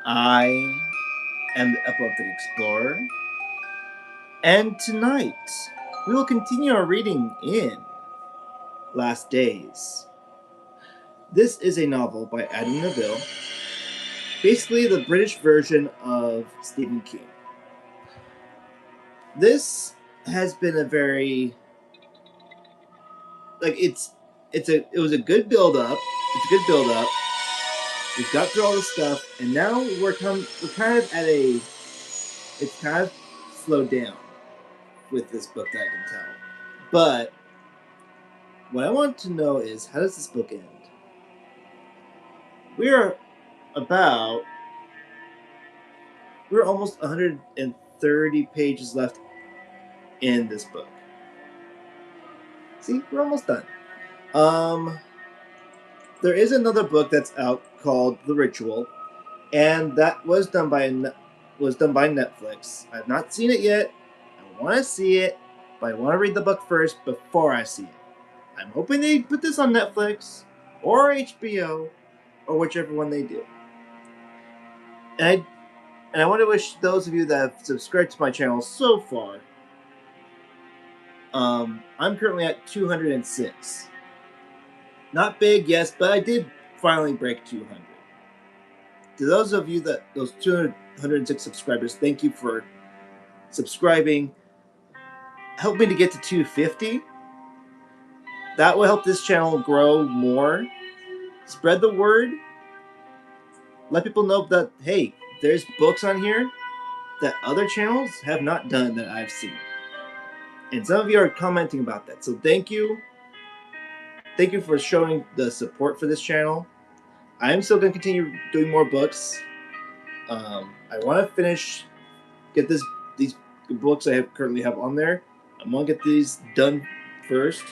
I am the Epileptic Explorer, and tonight we will continue our reading in Last Days. This is a novel by Adam Nevill, basically the British version of Stephen King. This has been a very it was a good build up. It's a good build up. We've got through all the stuff, and now we're kind of at a it's kind of slowed down with this book that I can tell. But what I want to know is, how does this book end? We're almost 130 pages left in this book. See, we're almost done. There is another book that's out called The Ritual, and that was done by Netflix. I've not seen it yet. I want to see it, but I want to read the book first before I see it. I'm hoping they put this on Netflix or HBO or whichever one they do. And I want to wish those of you that have subscribed to my channel so far. I'm currently at 206. Not big, yes, but I did finally break 200. To those of you those 206 subscribers, thank you for subscribing. Help me to get to 250. That will help this channel grow more. Spread the word. Let people know that, hey, there's books on here that other channels have not done that I've seen. And some of you are commenting about that. So thank you. Thank you for showing the support for this channel. I am still going to continue doing more books. I want to get these books I currently have on there. I want to get these done first.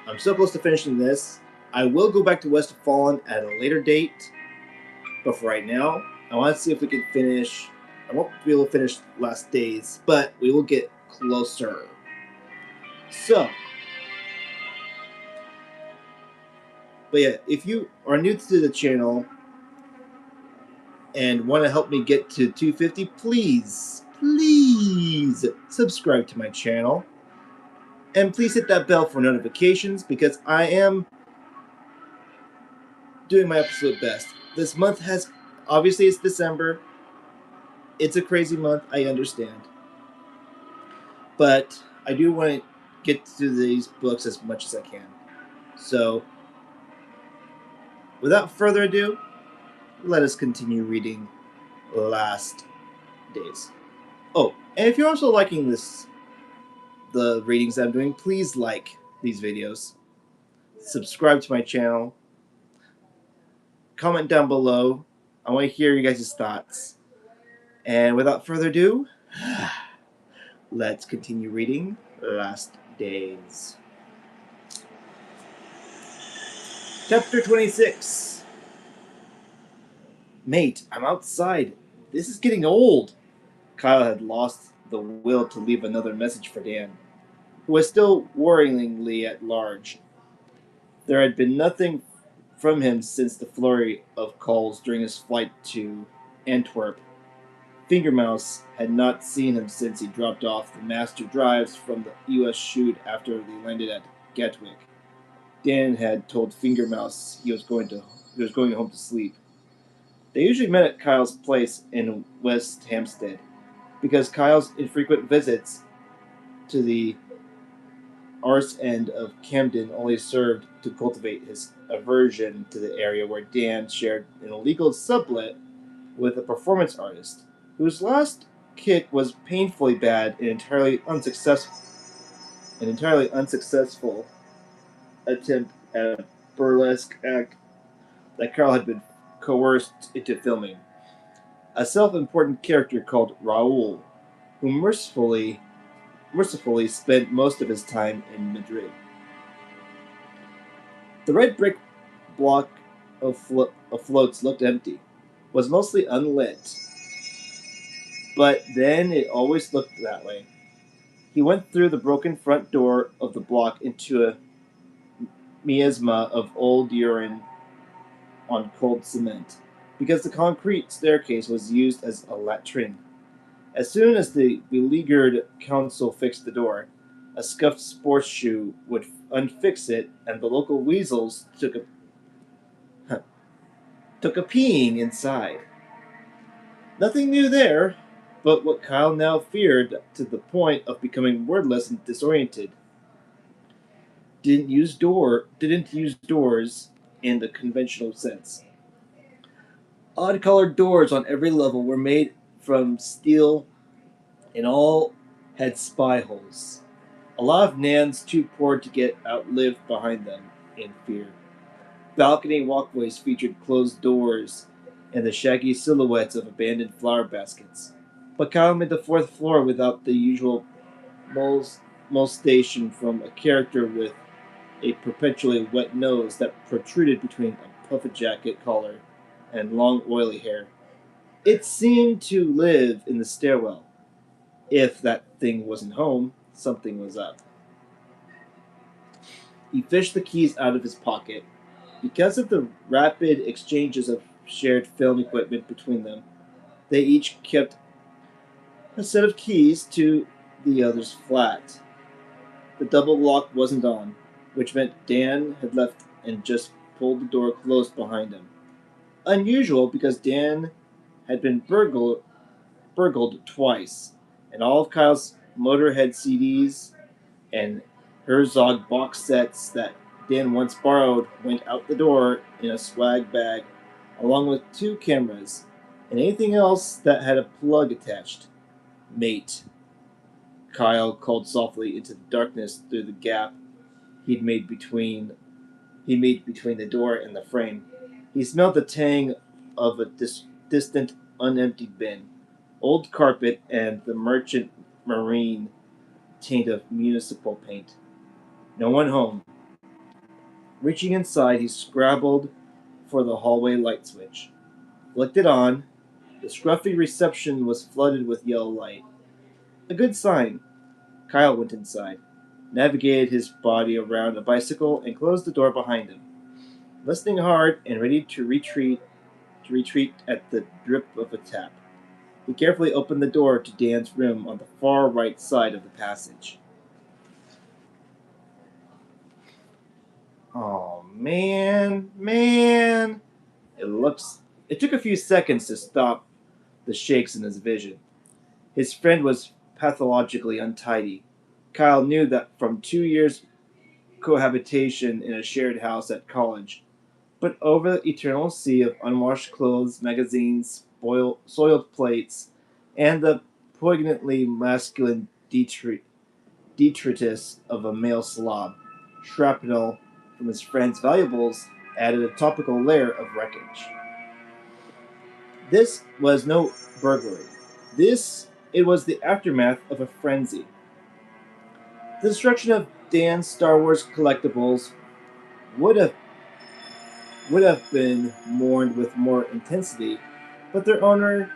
I'm so close to finishing this. I will go back to West of Fallen at a later date. But for right now, I want to see if we can finish. I won't be able to finish Last Days, but we will get closer. So, but yeah, if you are new to the channel and want to help me get to 250, please subscribe to my channel. And please hit that bell for notifications, because I am doing my absolute best. This month obviously it's December. It's a crazy month, I understand. But I do want to get to these books as much as I can. So, without further ado, let us continue reading Last Days. Oh, and if you're also liking the readings that I'm doing, please like these videos. Subscribe to my channel. Comment down below. I want to hear you guys' thoughts. And without further ado, let's continue reading Last Days. Chapter 26. Mate, I'm outside. This is getting old. Kyle had lost the will to leave another message for Dan, who was still worryingly at large. There had been nothing from him since the flurry of calls during his flight to Antwerp. Fingermouse had not seen him since he dropped off the master drives from the U.S. chute after they landed at Gatwick. Dan had told Fingermouse he was going home to sleep. They usually met at Kyle's place in West Hampstead, because Kyle's infrequent visits to the arse end of Camden only served to cultivate his aversion to the area where Dan shared an illegal sublet with a performance artist, whose last kick was painfully bad and entirely unsuccessful attempt at a burlesque act that Carl had been coerced into filming. A self-important character called Raoul, who mercifully spent most of his time in Madrid. The red brick block of floats looked empty, was mostly unlit. But then it always looked that way. He went through the broken front door of the block into a miasma of old urine on cold cement. because the concrete staircase was used as a latrine. As soon as the beleaguered council fixed the door, a scuffed sports shoe would unfix it, and the local weasels took a peeing inside. Nothing new there, but what Kyle now feared to the point of becoming wordless and disoriented. Didn't use doors in the conventional sense. Odd colored doors on every level were made from steel and all had spy holes. A lot of Nans too poor to get out lived behind them in fear. Balcony walkways featured closed doors and the shaggy silhouettes of abandoned flower baskets. But Kyle made the fourth floor without the usual molestation from a character with a perpetually wet nose that protruded between a puffer jacket collar and long oily hair. It seemed to live in the stairwell. If that thing wasn't home, something was up. He fished the keys out of his pocket. Because of the rapid exchanges of shared film equipment between them, they each kept a set of keys to the other's flat. The double lock wasn't on, which meant Dan had left and just pulled the door closed behind him. Unusual because Dan had been burgled twice, and all of Kyle's Motorhead CDs and Herzog box sets that Dan once borrowed went out the door in a swag bag, along with two cameras and anything else that had a plug attached. Mate, Kyle called softly into the darkness through the gap he'd made between the door and the frame. He smelled the tang of a distant, unemptied bin, old carpet, and the merchant marine taint of municipal paint. No one home. Reaching inside, he scrabbled for the hallway light switch. Flicked it on. The scruffy reception was flooded with yellow light. A good sign. Kyle went inside, navigated his body around a bicycle, and closed the door behind him. Listening hard and ready to retreat at the drip of a tap. He carefully opened the door to Dan's room on the far right side of the passage. Oh man. It looks it took a few seconds to stop the shakes in his vision. His friend was pathologically untidy. Kyle knew that from 2 years cohabitation in a shared house at college. But over the eternal sea of unwashed clothes, magazines, soiled plates, and the poignantly masculine detritus of a male slob, shrapnel from his friend's valuables added a topical layer of wreckage. This was no burglary. It was the aftermath of a frenzy. The destruction of Dan's Star Wars collectibles would have been mourned with more intensity, but their owner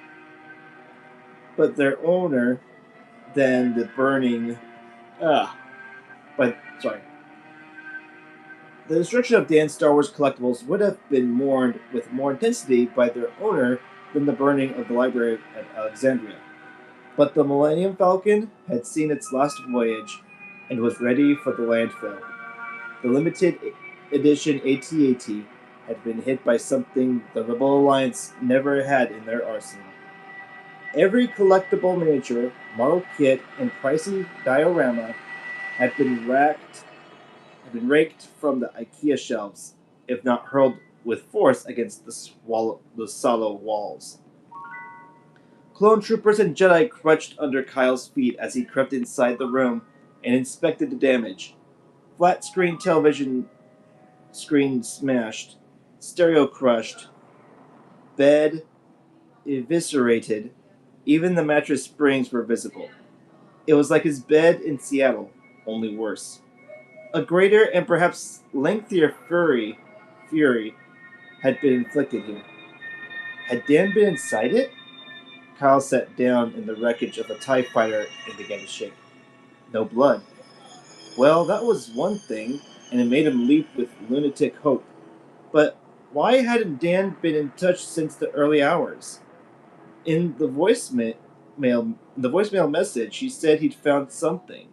than the burning ah but sorry. The destruction of Dan's Star Wars collectibles would have been mourned with more intensity by their owner than the burning of the library at Alexandria. But the Millennium Falcon had seen its last voyage and was ready for the landfill. The limited edition AT-AT had been hit by something the Rebel Alliance never had in their arsenal. Every collectible miniature, model kit, and pricey diorama had been raked from the IKEA shelves, if not hurled with force against the sallow walls. Clone troopers and Jedi crouched under Kyle's feet as he crept inside the room and inspected the damage. Flat screen television screen smashed, stereo crushed, bed eviscerated, even the mattress springs were visible. It was like his bed in Seattle, only worse. A greater and perhaps lengthier fury had been inflicted here. Had Dan been inside it? Kyle sat down in the wreckage of a TIE fighter and began to shake. No blood. Well, that was one thing, and it made him leap with lunatic hope. But Why hadn't Dan been in touch since the early hours? In the voicemail message, he said he'd found something.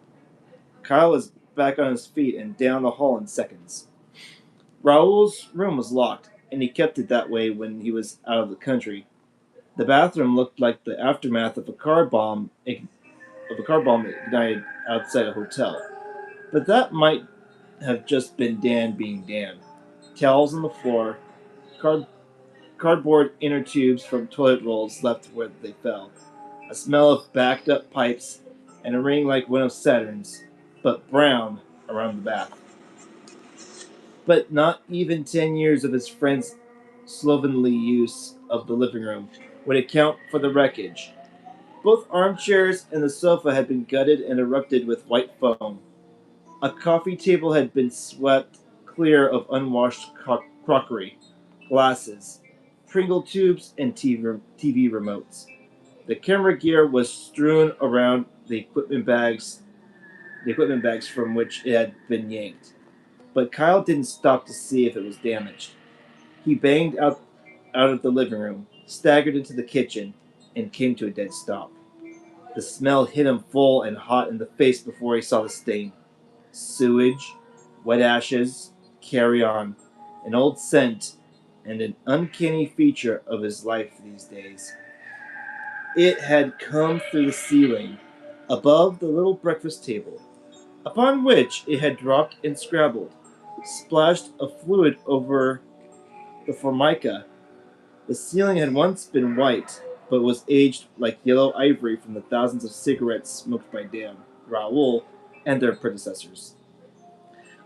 Kyle was back on his feet and down the hall in seconds. Raoul's room was locked, and he kept it that way when he was out of the country. The bathroom looked like the aftermath of a car bomb ignited outside a hotel. But that might have just been Dan being Dan. Towels on the floor, card, cardboard inner tubes from toilet rolls left where they fell, a smell of backed up pipes, and a ring like one of Saturn's, but brown around the bath. But not even 10 years of his friend's slovenly use of the living room would account for the wreckage. Both armchairs and the sofa had been gutted and erupted with white foam. A coffee table had been swept clear of unwashed crockery, glasses, Pringle tubes, and TV remotes. The camera gear was strewn around the equipment bags from which it had been yanked. But Kyle didn't stop to see if it was damaged. He banged out of the living room, staggered into the kitchen, and came to a dead stop. The smell hit him full and hot in the face before he saw the stain. Sewage, wet ashes, carrion, an old scent, and an uncanny feature of his life these days. It had come through the ceiling, above the little breakfast table, upon which it had dropped and scrabbled, splashed a fluid over the formica. The ceiling had once been white, but was aged like yellow ivory from the thousands of cigarettes smoked by Dan, Raoul, and their predecessors.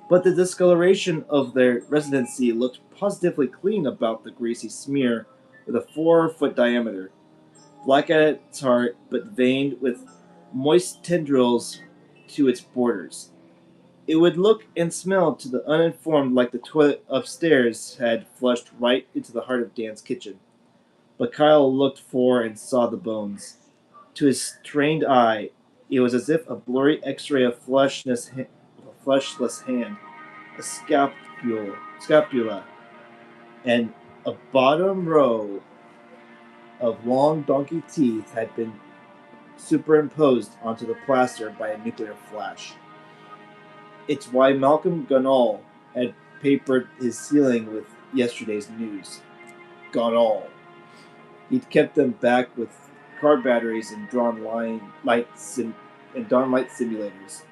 But the discoloration of their residency looked positively clean about the greasy smear with a 4-foot diameter, black at its heart but veined with moist tendrils to its borders. It would look and smell to the uninformed like the toilet upstairs had flushed right into the heart of Dan's kitchen. But Kyle looked for and saw the bones. To his trained eye, it was as if a blurry X-ray of a fleshless hand, a scapula, and a bottom row of long donkey teeth had been superimposed onto the plaster by a nuclear flash. It's why Malcolm Gunnall had papered his ceiling with yesterday's news. Gunnall. He'd kept them back with car batteries and drawn light simulators.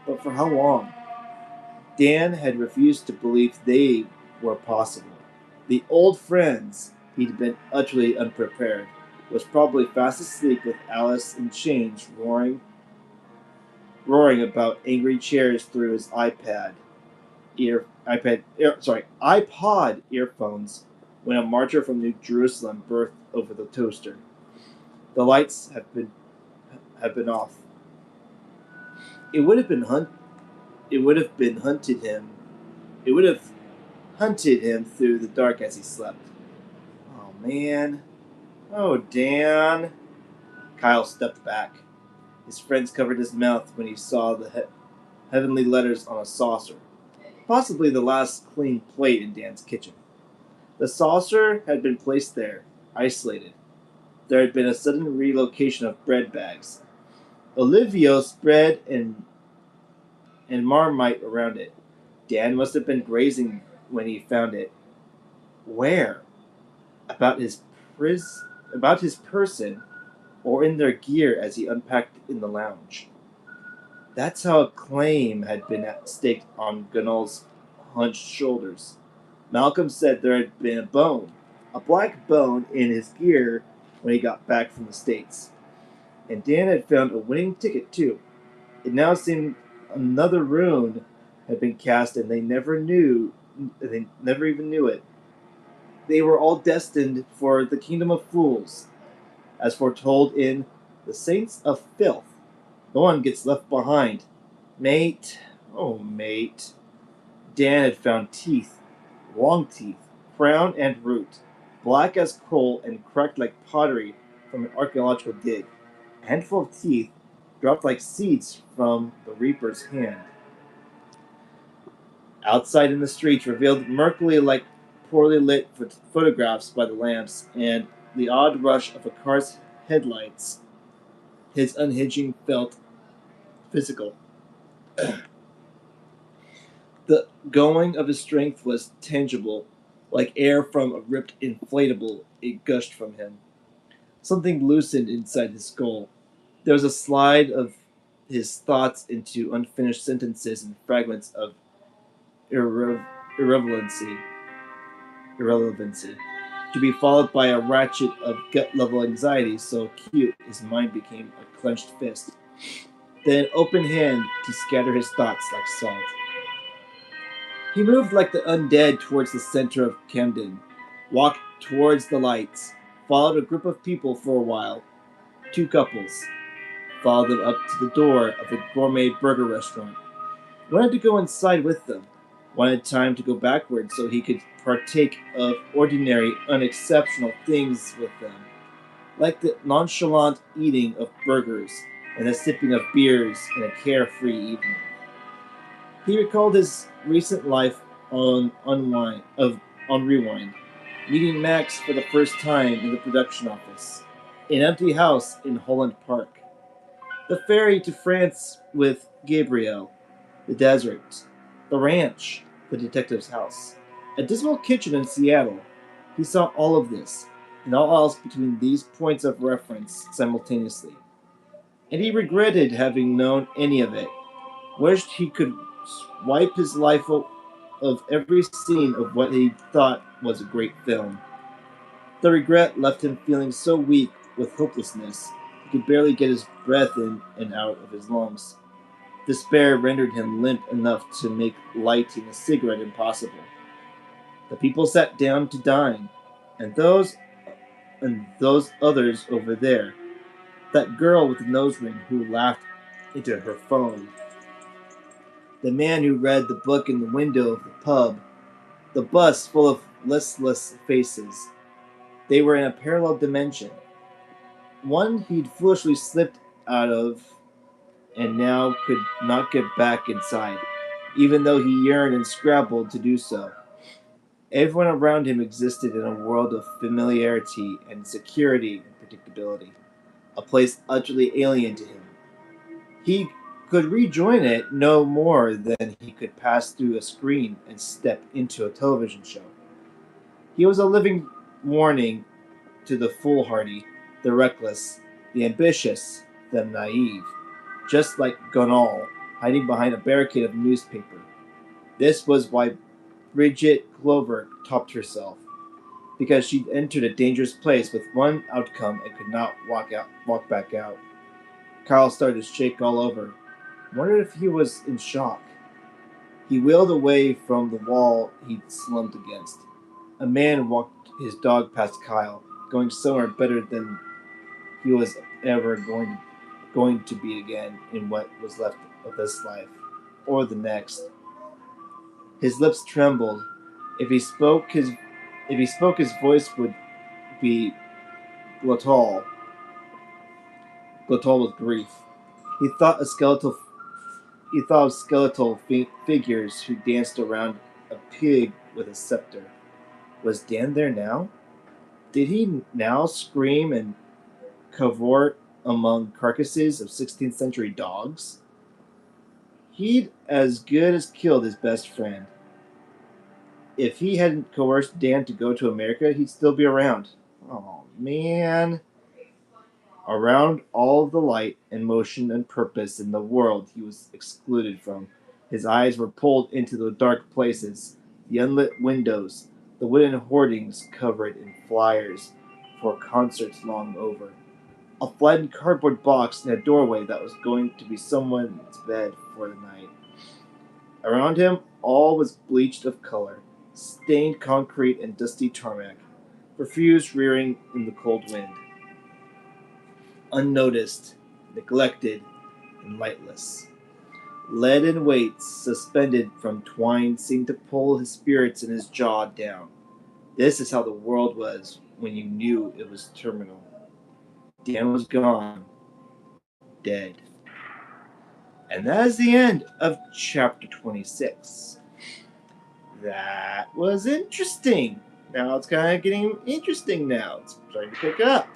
But for how long? Dan had refused to believe they were possible. The old friends, he'd been utterly unprepared, was probably fast asleep with Alice in chains roaring about angry chairs through his iPod earphones when a marcher from New Jerusalem birthed over the toaster. The lights have been off. It would have been hunt. It would have been hunted him. It would have hunted him through the dark as he slept. Oh man. Oh Dan. Kyle stepped back. His friends covered his mouth when he saw the heavenly letters on a saucer, possibly the last clean plate in Dan's kitchen. The saucer had been placed there, isolated. There had been a sudden relocation of bread bags. Olivio spread and marmite around it. Dan must have been grazing when he found it. Where? About about his person, or in their gear as he unpacked in the lounge. That's how a claim had been staked on Gunnell's hunched shoulders. Malcolm said there had been a black bone in his gear when he got back from the States. And Dan had found a winning ticket, too. It now seemed another rune had been cast, and they never even knew it. They were all destined for the kingdom of fools, as foretold in The Saints of Filth. No one gets left behind. Mate, oh mate. Dan had found teeth, long teeth, crown and root, black as coal and cracked like pottery from an archaeological dig. A handful of teeth dropped like seeds from the reaper's hand. Outside in the streets, revealed murkily like poorly lit photographs by the lamps and the odd rush of a car's headlights, his unhinging felt physical. The going of his strength was tangible. Like air from a ripped inflatable, it gushed from him. Something loosened inside his skull. There was a slide of his thoughts into unfinished sentences and fragments of irrelevancy, irrelevancy, to be followed by a ratchet of gut-level anxiety so acute his mind became a clenched fist, then an open hand to scatter his thoughts like salt. He moved like the undead towards the center of Camden, walked towards the lights, followed a group of people for a while, two couples, followed them up to the door of a gourmet burger restaurant. Wanted to go inside with them. Wanted time to go backward so he could partake of ordinary, unexceptional things with them, like the nonchalant eating of burgers and the sipping of beers in a carefree evening. He recalled his recent life on Rewind, meeting Max for the first time in the production office, an empty house in Holland Park, the ferry to France with Gabriel, the desert, the ranch, the detective's house, a dismal kitchen in Seattle. He saw all of this, and all else between these points of reference simultaneously. And he regretted having known any of it, wished he could wipe his life of every scene of what he thought was a great film. The regret left him feeling so weak with hopelessness he could barely get his breath in and out of his lungs. Despair rendered him limp enough to make lighting a cigarette impossible. The people sat down to dine, and those others over there. That girl with the nose ring who laughed into her phone. The man who read the book in the window of the pub. The bus full of listless faces. They were in a parallel dimension. One he'd foolishly slipped out of and now could not get back inside, even though he yearned and scrabbled to do so. Everyone around him existed in a world of familiarity and security and predictability, a place utterly alien to him. He could rejoin it no more than he could pass through a screen and step into a television show. He was a living warning to the foolhardy, the reckless, the ambitious, the naive, just like Gonal, hiding behind a barricade of newspaper. This was why Bridget Clover topped herself, because she'd entered a dangerous place with one outcome and could not walk back out. Kyle started to shake all over. Wondered if he was in shock. He wheeled away from the wall he'd slumped against. A man walked his dog past Kyle, going somewhere better than he was ever going to be again in what was left of this life, or the next. His lips trembled. If he spoke, his voice would be glottal, glottal with grief. He thought of skeletal figures who danced around a pig with a scepter. Was Dan there now? Did he now scream and cavort among carcasses of 16th century dogs? He'd as good as killed his best friend. If he hadn't coerced Dan to go to America, he'd still be around. Oh, man. Around all the light and motion and purpose in the world he was excluded from. His eyes were pulled into the dark places, the unlit windows, the wooden hoardings covered in flyers for concerts long over. A flattened cardboard box in a doorway that was going to be someone's bed for the night. Around him, all was bleached of color, stained concrete and dusty tarmac, refuse rearing in the cold wind. Unnoticed, neglected, and lightless. Leaden weights suspended from twine seemed to pull his spirits and his jaw down. This is how the world was when you knew it was terminal. Dan was gone, dead. And that is the end of chapter 26. That was interesting. Now it's kind of getting interesting now. It's starting to pick up.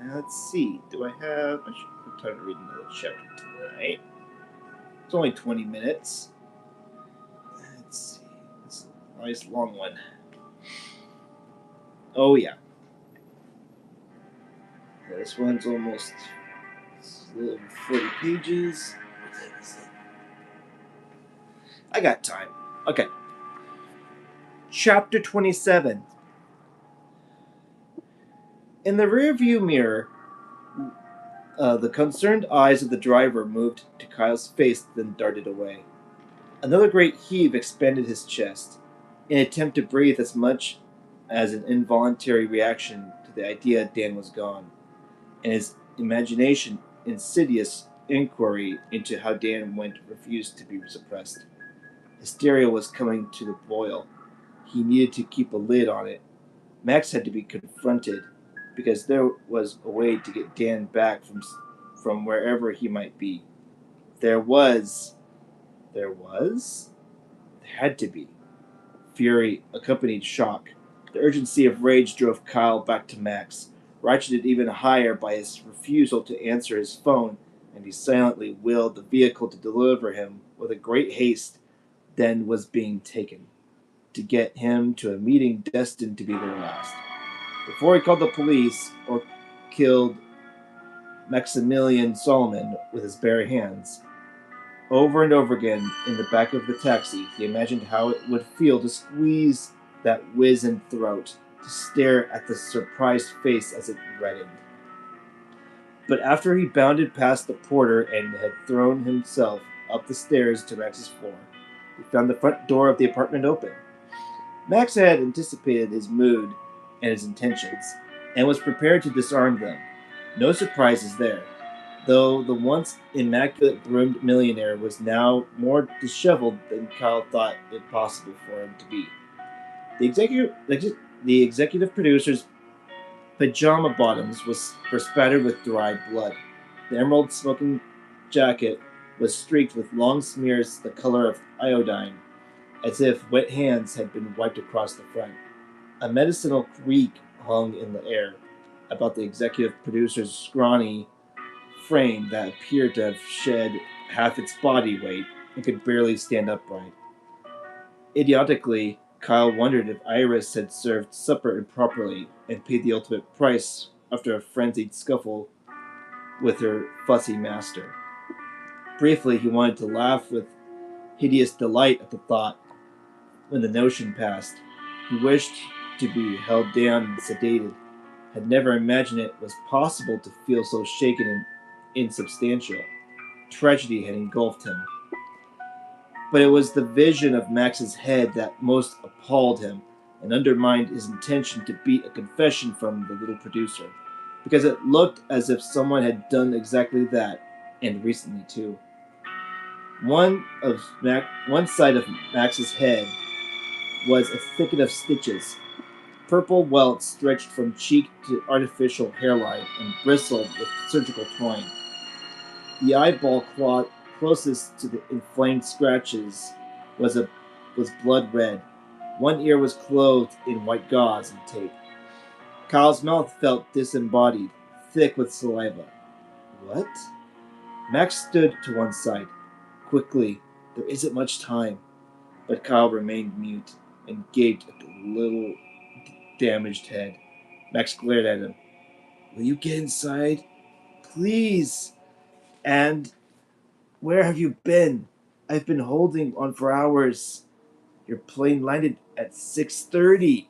Now let's see. Do I have... I should have time to read another chapter tonight. It's only 20 minutes. Let's see. It's a nice long one. Oh, yeah. This one's almost a little over 40 pages. I got time. Okay. Chapter 27. In the rearview mirror, the concerned eyes of the driver moved to Kyle's face, then darted away. Another great heave expanded his chest, in an attempt to breathe as much as an involuntary reaction to the idea Dan was gone, and his imagination insidious inquiry into how Dan went refused to be suppressed. Hysteria was coming to the boil. He needed to keep a lid on it. Max had to be confronted, because there was a way to get Dan back from wherever he might be. There had to be. Fury accompanied shock. The urgency of rage drove Kyle back to Max, ratcheted even higher by his refusal to answer his phone, and he silently willed the vehicle to deliver him with a great haste then was being taken, to get him to a meeting destined to be their last. Before he called the police or killed Maximilian Solomon with his bare hands, over and over again in the back of the taxi, he imagined how it would feel to squeeze that wizened throat, to stare at the surprised face as it reddened. But after he bounded past the porter and had thrown himself up the stairs to Max's floor, he found the front door of the apartment open. Max had anticipated his mood and his intentions, and was prepared to disarm them. No surprises there, though the once immaculate groomed millionaire was now more disheveled than Kyle thought it possible for him to be. The executive producer's pajama bottoms were spattered with dried blood. The emerald smoking jacket was streaked with long smears the color of iodine, as if wet hands had been wiped across the front. A medicinal reek hung in the air about the executive producer's scrawny frame that appeared to have shed half its body weight and could barely stand upright. Idiotically, Kyle wondered if Iris had served supper improperly and paid the ultimate price after a frenzied scuffle with her fussy master. Briefly, he wanted to laugh with hideous delight at the thought. When the notion passed, he wished to be held down and sedated, had never imagined it was possible to feel so shaken and insubstantial. Tragedy had engulfed him. But it was the vision of Max's head that most appalled him and undermined his intention to beat a confession from the little producer, because it looked as if someone had done exactly that, and recently too. One side of Max's head was a thicket of stitches. Purple welts stretched from cheek to artificial hairline and bristled with surgical twine. The eyeball closest to the inflamed scratches was blood red. One ear was clothed in white gauze and tape. Kyle's mouth felt disembodied, thick with saliva. What? Max stood to one side. Quickly, there isn't much time. But Kyle remained mute and gaped at the little damaged head. Max glared at him. Will you get inside? Please. And where have you been? I've been holding on for hours. Your plane landed at 6:30.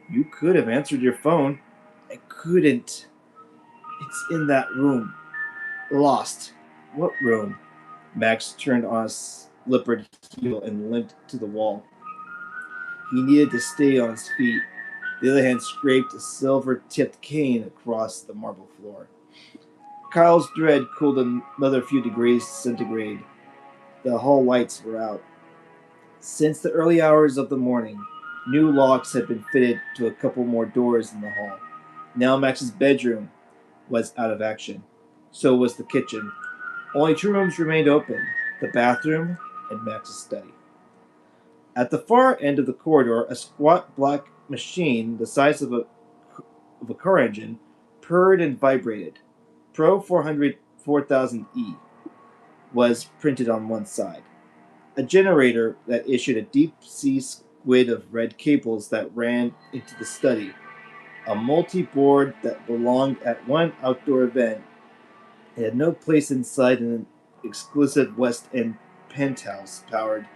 You could have answered your phone. I couldn't. It's in that room. Lost. What room? Max turned on a slippered heel and limped to the wall. He needed to stay on his feet. The other hand scraped a silver-tipped cane across the marble floor. Kyle's dread cooled another few degrees centigrade. The hall lights were out. Since the early hours of the morning, new locks had been fitted to a couple more doors in the hall. Now Max's bedroom was out of action. So was the kitchen. Only two rooms remained open, the bathroom and Max's study. At the far end of the corridor, a squat black machine the size of a car engine purred and vibrated. Pro 400 4000E was printed on one side. A generator that issued a deep sea squid of red cables that ran into the study. A multi board that belonged at one outdoor event. It had no place inside an exclusive West End penthouse powered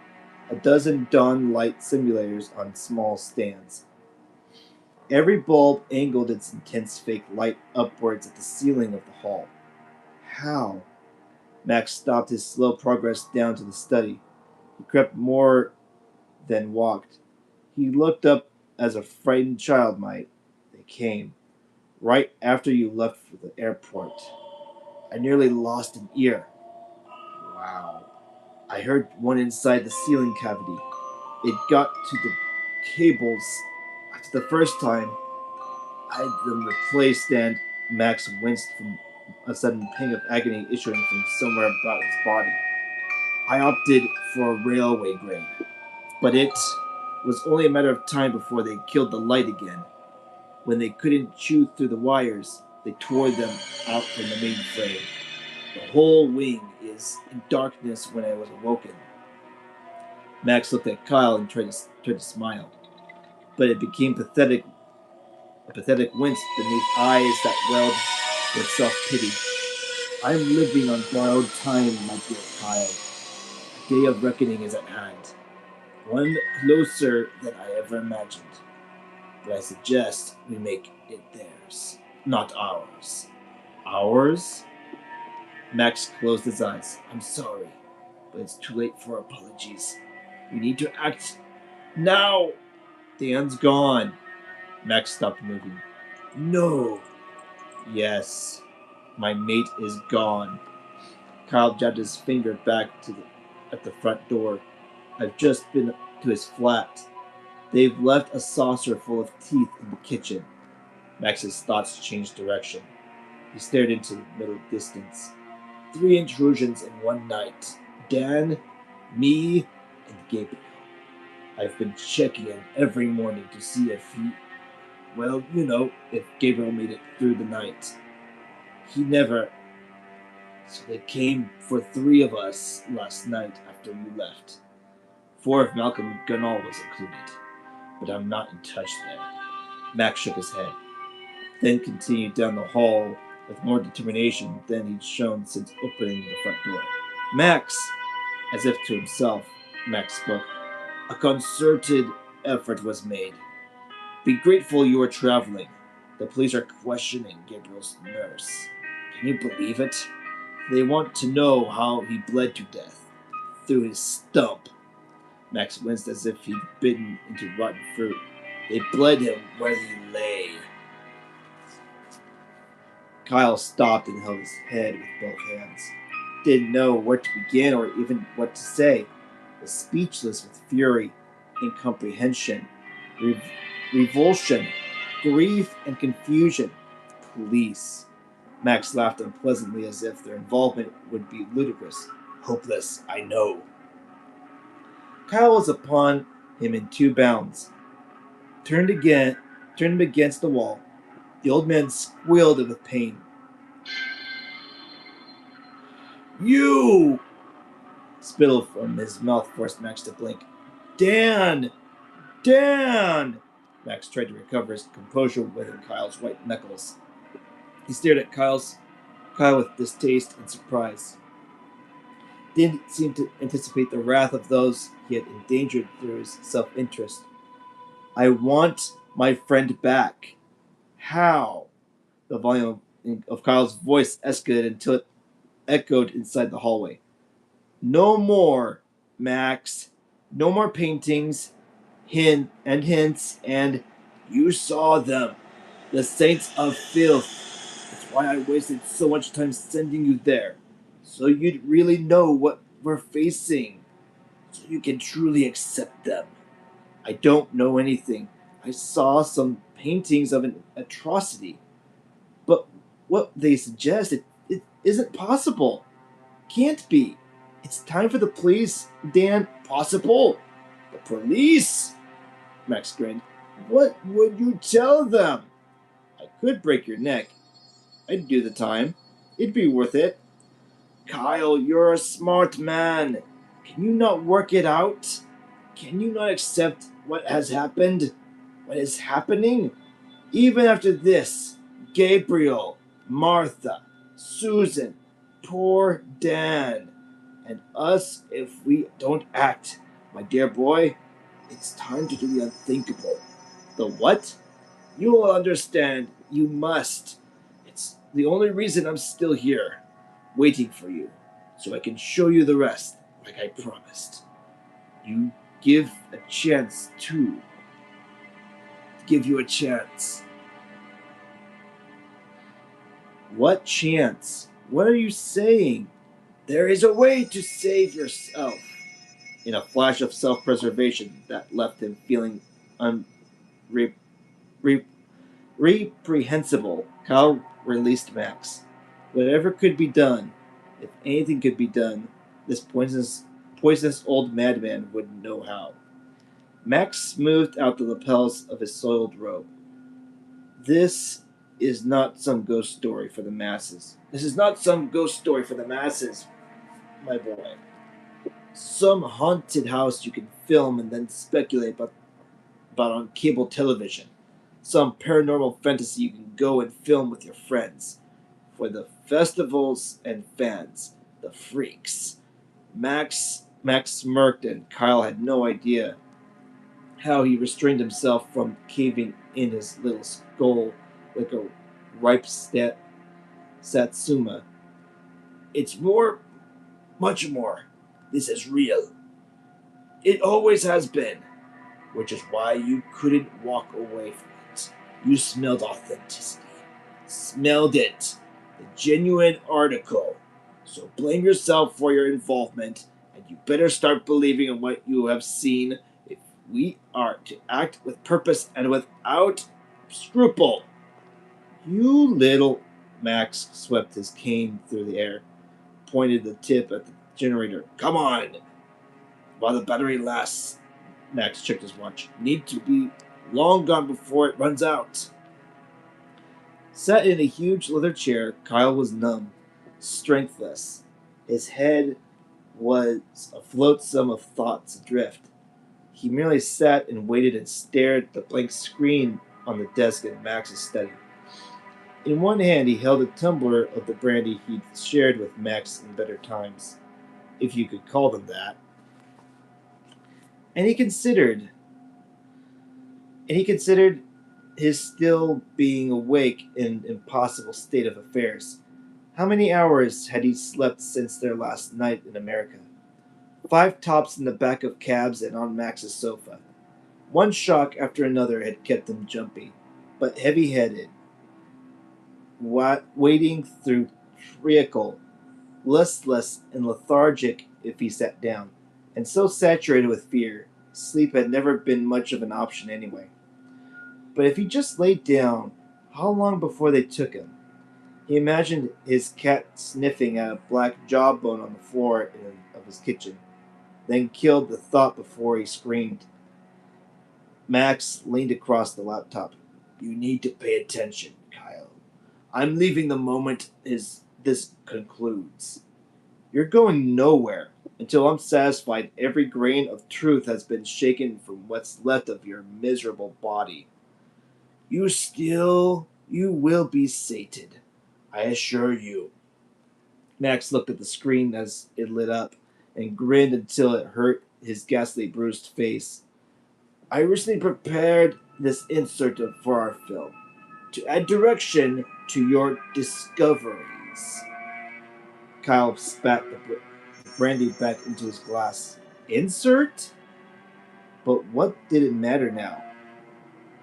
a dozen dawn light simulators on small stands. Every bulb angled its intense fake light upwards at the ceiling of the hall. How? Max stopped his slow progress down to the study. He crept more than walked. He looked up as a frightened child might. They came. Right after you left for the airport. I nearly lost an ear. Wow. I heard one inside the ceiling cavity. It got to the cables. After the first time, I had them replaced, and Max winced from a sudden pang of agony issuing from somewhere about his body. I opted for a railway grade, but it was only a matter of time before they killed the light again. When they couldn't chew through the wires, they tore them out from the main frame. The whole wing is in darkness when I was awoken. Max looked at Kyle and tried to smile, but it became a pathetic wince beneath eyes that welled with self-pity. I'm living on borrowed time, my dear Kyle. The day of reckoning is at hand. One closer than I ever imagined. But I suggest we make it theirs, not ours. Ours? Max closed his eyes. I'm sorry, but it's too late for apologies. We need to act now. Dan's gone. Max stopped moving. No. Yes. My mate is gone. Kyle jabbed his finger back at the front door. I've just been to his flat. They've left a saucer full of teeth in the kitchen. Max's thoughts changed direction. He stared into the middle distance. 3 intrusions in one night. Dan, me, and Gabriel. I've been checking in every morning to see if if Gabriel made it through the night. He never. So they came for 3 of us last night after you left. 4 if Malcolm Gunnall was included. But I'm not in touch there. Max shook his head, then continued down the hall with more determination than he'd shown since opening the front door. Max! As if to himself, Max spoke. A concerted effort was made. Be grateful you are traveling. The police are questioning Gabriel's nurse. Can you believe it? They want to know how he bled to death. Through his stump. Max winced as if he'd bitten into rotten fruit. They bled him where he lay. Kyle stopped and held his head with both hands. Didn't know where to begin or even what to say. Was speechless with fury, incomprehension, revulsion, grief, and confusion. Police. Max laughed unpleasantly as if their involvement would be ludicrous. Hopeless, I know. Kyle was upon him in 2 bounds. Turned him against the wall. The old man squealed with pain. You! Spittle from his mouth forced Max to blink. Dan! Dan! Max tried to recover his composure within Kyle's white knuckles. He stared at Kyle with distaste and surprise. Didn't seem to anticipate the wrath of those he had endangered through his self-interest. I want my friend back. How? The volume of Kyle's voice escalated until it echoed inside the hallway. No more, Max. No more paintings, hints, and you saw them. The saints of filth. That's why I wasted so much time sending you there. So you'd really know what we're facing. So you can truly accept them. I don't know anything. I saw some paintings of an atrocity. But what they suggest, it isn't possible. Can't be. It's time for the police, Dan. Possible. The police? Max grinned. What would you tell them? I could break your neck. I'd do the time. It'd be worth it. Kyle, you're a smart man. Can you not work it out? Can you not accept what has happened? What is happening? Even after this, Gabriel, Martha, Susan, poor Dan, and us if we don't act. My dear boy, it's time to do the unthinkable. The what? You will understand. You must. It's the only reason I'm still here, waiting for you, so I can show you the rest, like I promised. You give a chance too. Give you a chance. What chance? What are you saying? There is a way to save yourself. In a flash of self-preservation that left him feeling unre- re- reprehensible, Kyle released Max. Whatever could be done, if anything could be done, this poisonous old madman would know how. Max smoothed out the lapels of his soiled robe. This is not some ghost story for the masses. This is not some ghost story for the masses, my boy. Some haunted house you can film and then speculate about on cable television. Some paranormal fantasy you can go and film with your friends. For the festivals and fans, the freaks. Max smirked, and Kyle had no idea how he restrained himself from caving in his little skull like a ripe satsuma. It's more, much more. This is real. It always has been, which is why you couldn't walk away from it. You smelled authenticity. Smelled it. The genuine article. So blame yourself for your involvement, and you better start believing in what you have seen if we are to act with purpose and without scruple. You little. Max swept his cane through the air, pointed the tip at the generator. Come on! While the battery lasts, Max checked his watch. Need to be long gone before it runs out. Sat in a huge leather chair, Kyle was numb, strengthless. His head was a flotsam of thoughts adrift. He merely sat and waited and stared at the blank screen on the desk in Max's study. In one hand, he held a tumbler of the brandy he'd shared with Max in better times, if you could call them that. And he considered his still being awake in an impossible state of affairs. How many hours had he slept since their last night in America? 5 tops in the back of cabs and on Max's sofa. One shock after another had kept him jumpy, but heavy-headed, wading through treacle, listless and lethargic if he sat down, and so saturated with fear, sleep had never been much of an option anyway. But if he just laid down, how long before they took him? He imagined his cat sniffing at a black jawbone on the floor of his kitchen, then killed the thought before he screamed. Max leaned across the laptop. You need to pay attention, Kyle. I'm leaving the moment this concludes. You're going nowhere until I'm satisfied every grain of truth has been shaken from what's left of your miserable body. You will be sated, I assure you. Max looked at the screen as it lit up and grinned until it hurt his ghastly bruised face. I recently prepared this insert for our film to add direction to your discoveries. Kyle spat the brandy back into his glass. Insert? But what did it matter now?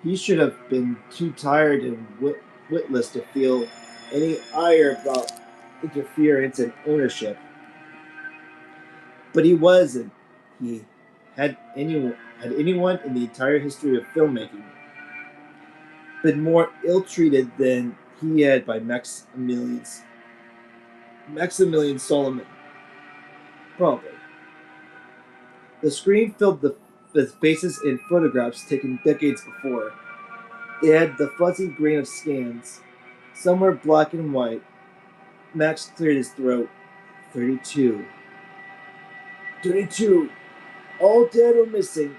He should have been too tired and witless to feel any ire about interference and ownership. But he wasn't. He had anyone in the entire history of filmmaking been more ill-treated than he had by Maximilian Solomon? Probably. The screen filled the with faces in photographs taken decades before. They had the fuzzy grain of scans. Some were black and white. Max cleared his throat. 32. 32. All dead or missing.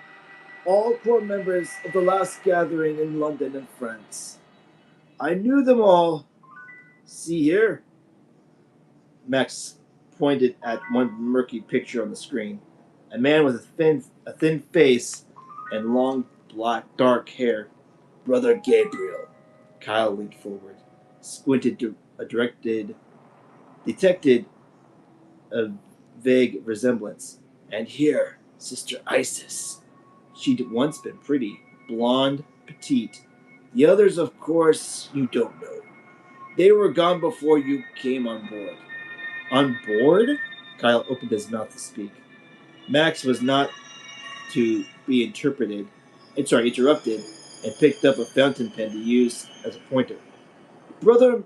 All core members of the last gathering in London and France. I knew them all. See here? Max pointed at one murky picture on the screen. A man with a thin face and long, black, dark hair. Brother Gabriel. Kyle leaned forward, squinted, detected a vague resemblance. And here, Sister Isis. She'd once been pretty, blonde, petite. The others, of course, you don't know. They were gone before you came on board. On board? Kyle opened his mouth to speak. Max was not to be interrupted, and picked up a fountain pen to use as a pointer. Brother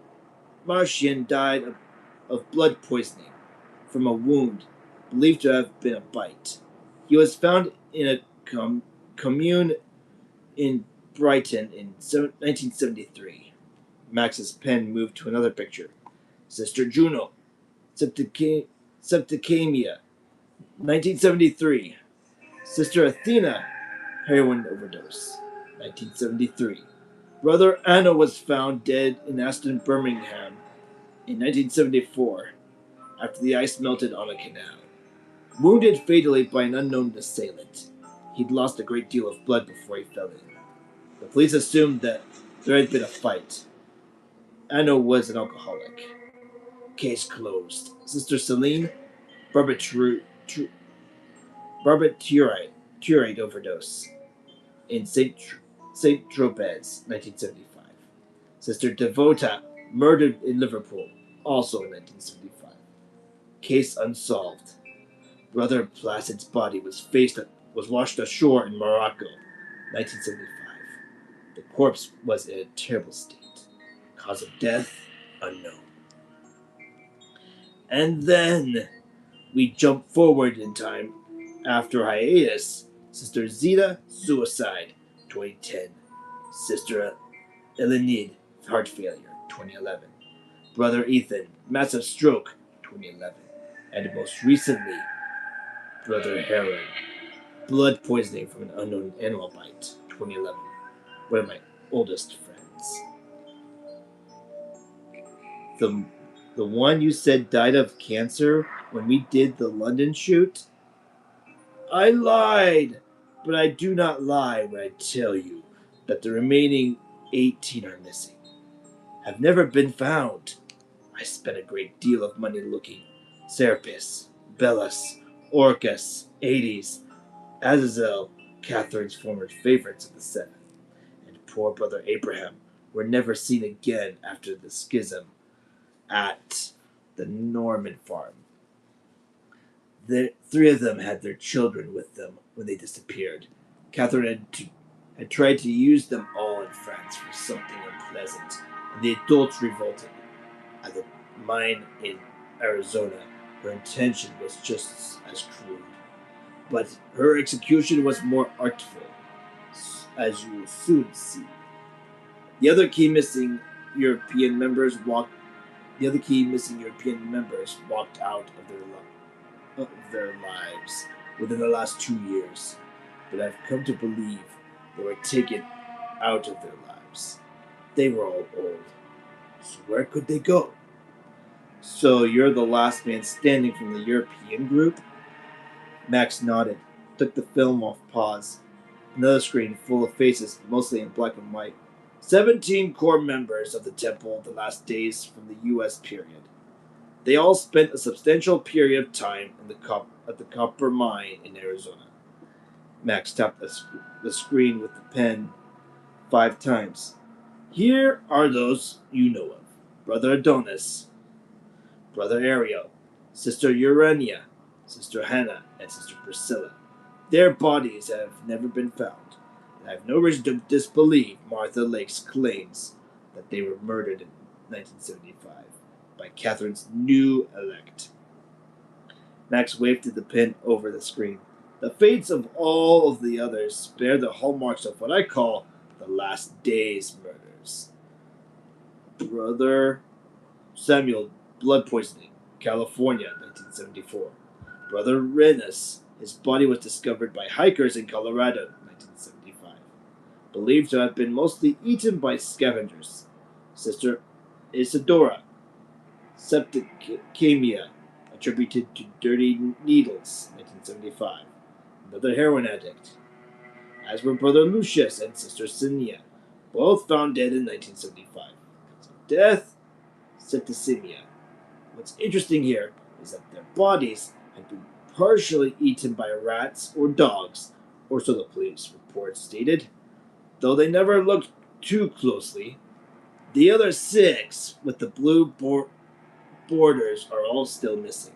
Martian died of blood poisoning from a wound believed to have been a bite. He was found in a commune in Brighton in 1973. Max's pen moved to another picture. Sister Juno, septicemia, 1973. Sister Athena, heroin overdose, 1973. Brother Anna was found dead in Aston, Birmingham, in 1974, after the ice melted on a canal. Wounded fatally by an unknown assailant. He'd lost a great deal of blood before he fell in. The police assumed that there had been a fight. Anna was an alcoholic. Case closed. Sister Celine, barbiturate overdose in St. Tropez, 1975. Sister Devota, murdered in Liverpool, also in 1975. Case unsolved. Brother Placid's body was washed ashore in Morocco, 1975. The corpse was in a terrible state. Cause of death, unknown. And then we jump forward in time. After hiatus, Sister Zeta, suicide, 2010. Sister Elenid, heart failure, 2011. Brother Ethan, massive stroke, 2011. And most recently, Brother Heron, blood poisoning from an unknown animal bite, 2011. One of my oldest friends. The one you said died of cancer when we did the London shoot? I lied, but I do not lie when I tell you that the remaining 18 are missing. Have never been found. I spent a great deal of money looking. Serapis, Bellas, Orcus, Hades, Azazel, Catherine's former favorites of the Seven, and poor brother Abraham were never seen again after the schism at the Norman farm. The three of them had their children with them when they disappeared. Catherine had tried to use them all in France for something unpleasant, and the adults revolted. At the mine in Arizona, her intention was just as crude. But her execution was more artful, as you will soon see. The other key missing European members walked out of their lives within the last 2 years, but I've come to believe they were taken out of their lives. They were all old. So where could they go? So you're the last man standing from the European group? Max nodded, took the film off pause. Another screen full of faces, mostly in black and white. 17 core members of the Temple of the Last Days from the U.S. period. They all spent a substantial period of time at the copper mine in Arizona. Max tapped the screen with the pen 5 times. Here are those you know of. Brother Adonis, Brother Ariel, Sister Urania, Sister Hannah, and Sister Priscilla. Their bodies have never been found, and I have no reason to disbelieve Martha Lake's claims that they were murdered in 1975 by Catherine's new elect. Max waved the pen over the screen. The fates of all of the others bear the hallmarks of what I call the last days murders. Brother Samuel, blood poisoning, California, 1974. Brother Renus, his body was discovered by hikers in Colorado, 1975. Believed to have been mostly eaten by scavengers. Sister Isadora, septicemia, attributed to dirty needles, 1975. Another heroin addict. As were Brother Lucius and Sister Sinia, both found dead in 1975. Death, septicemia. What's interesting here is that their bodies had been partially eaten by rats or dogs, or so the police report stated, though they never looked too closely. The other six, with the blue borders, are all still missing.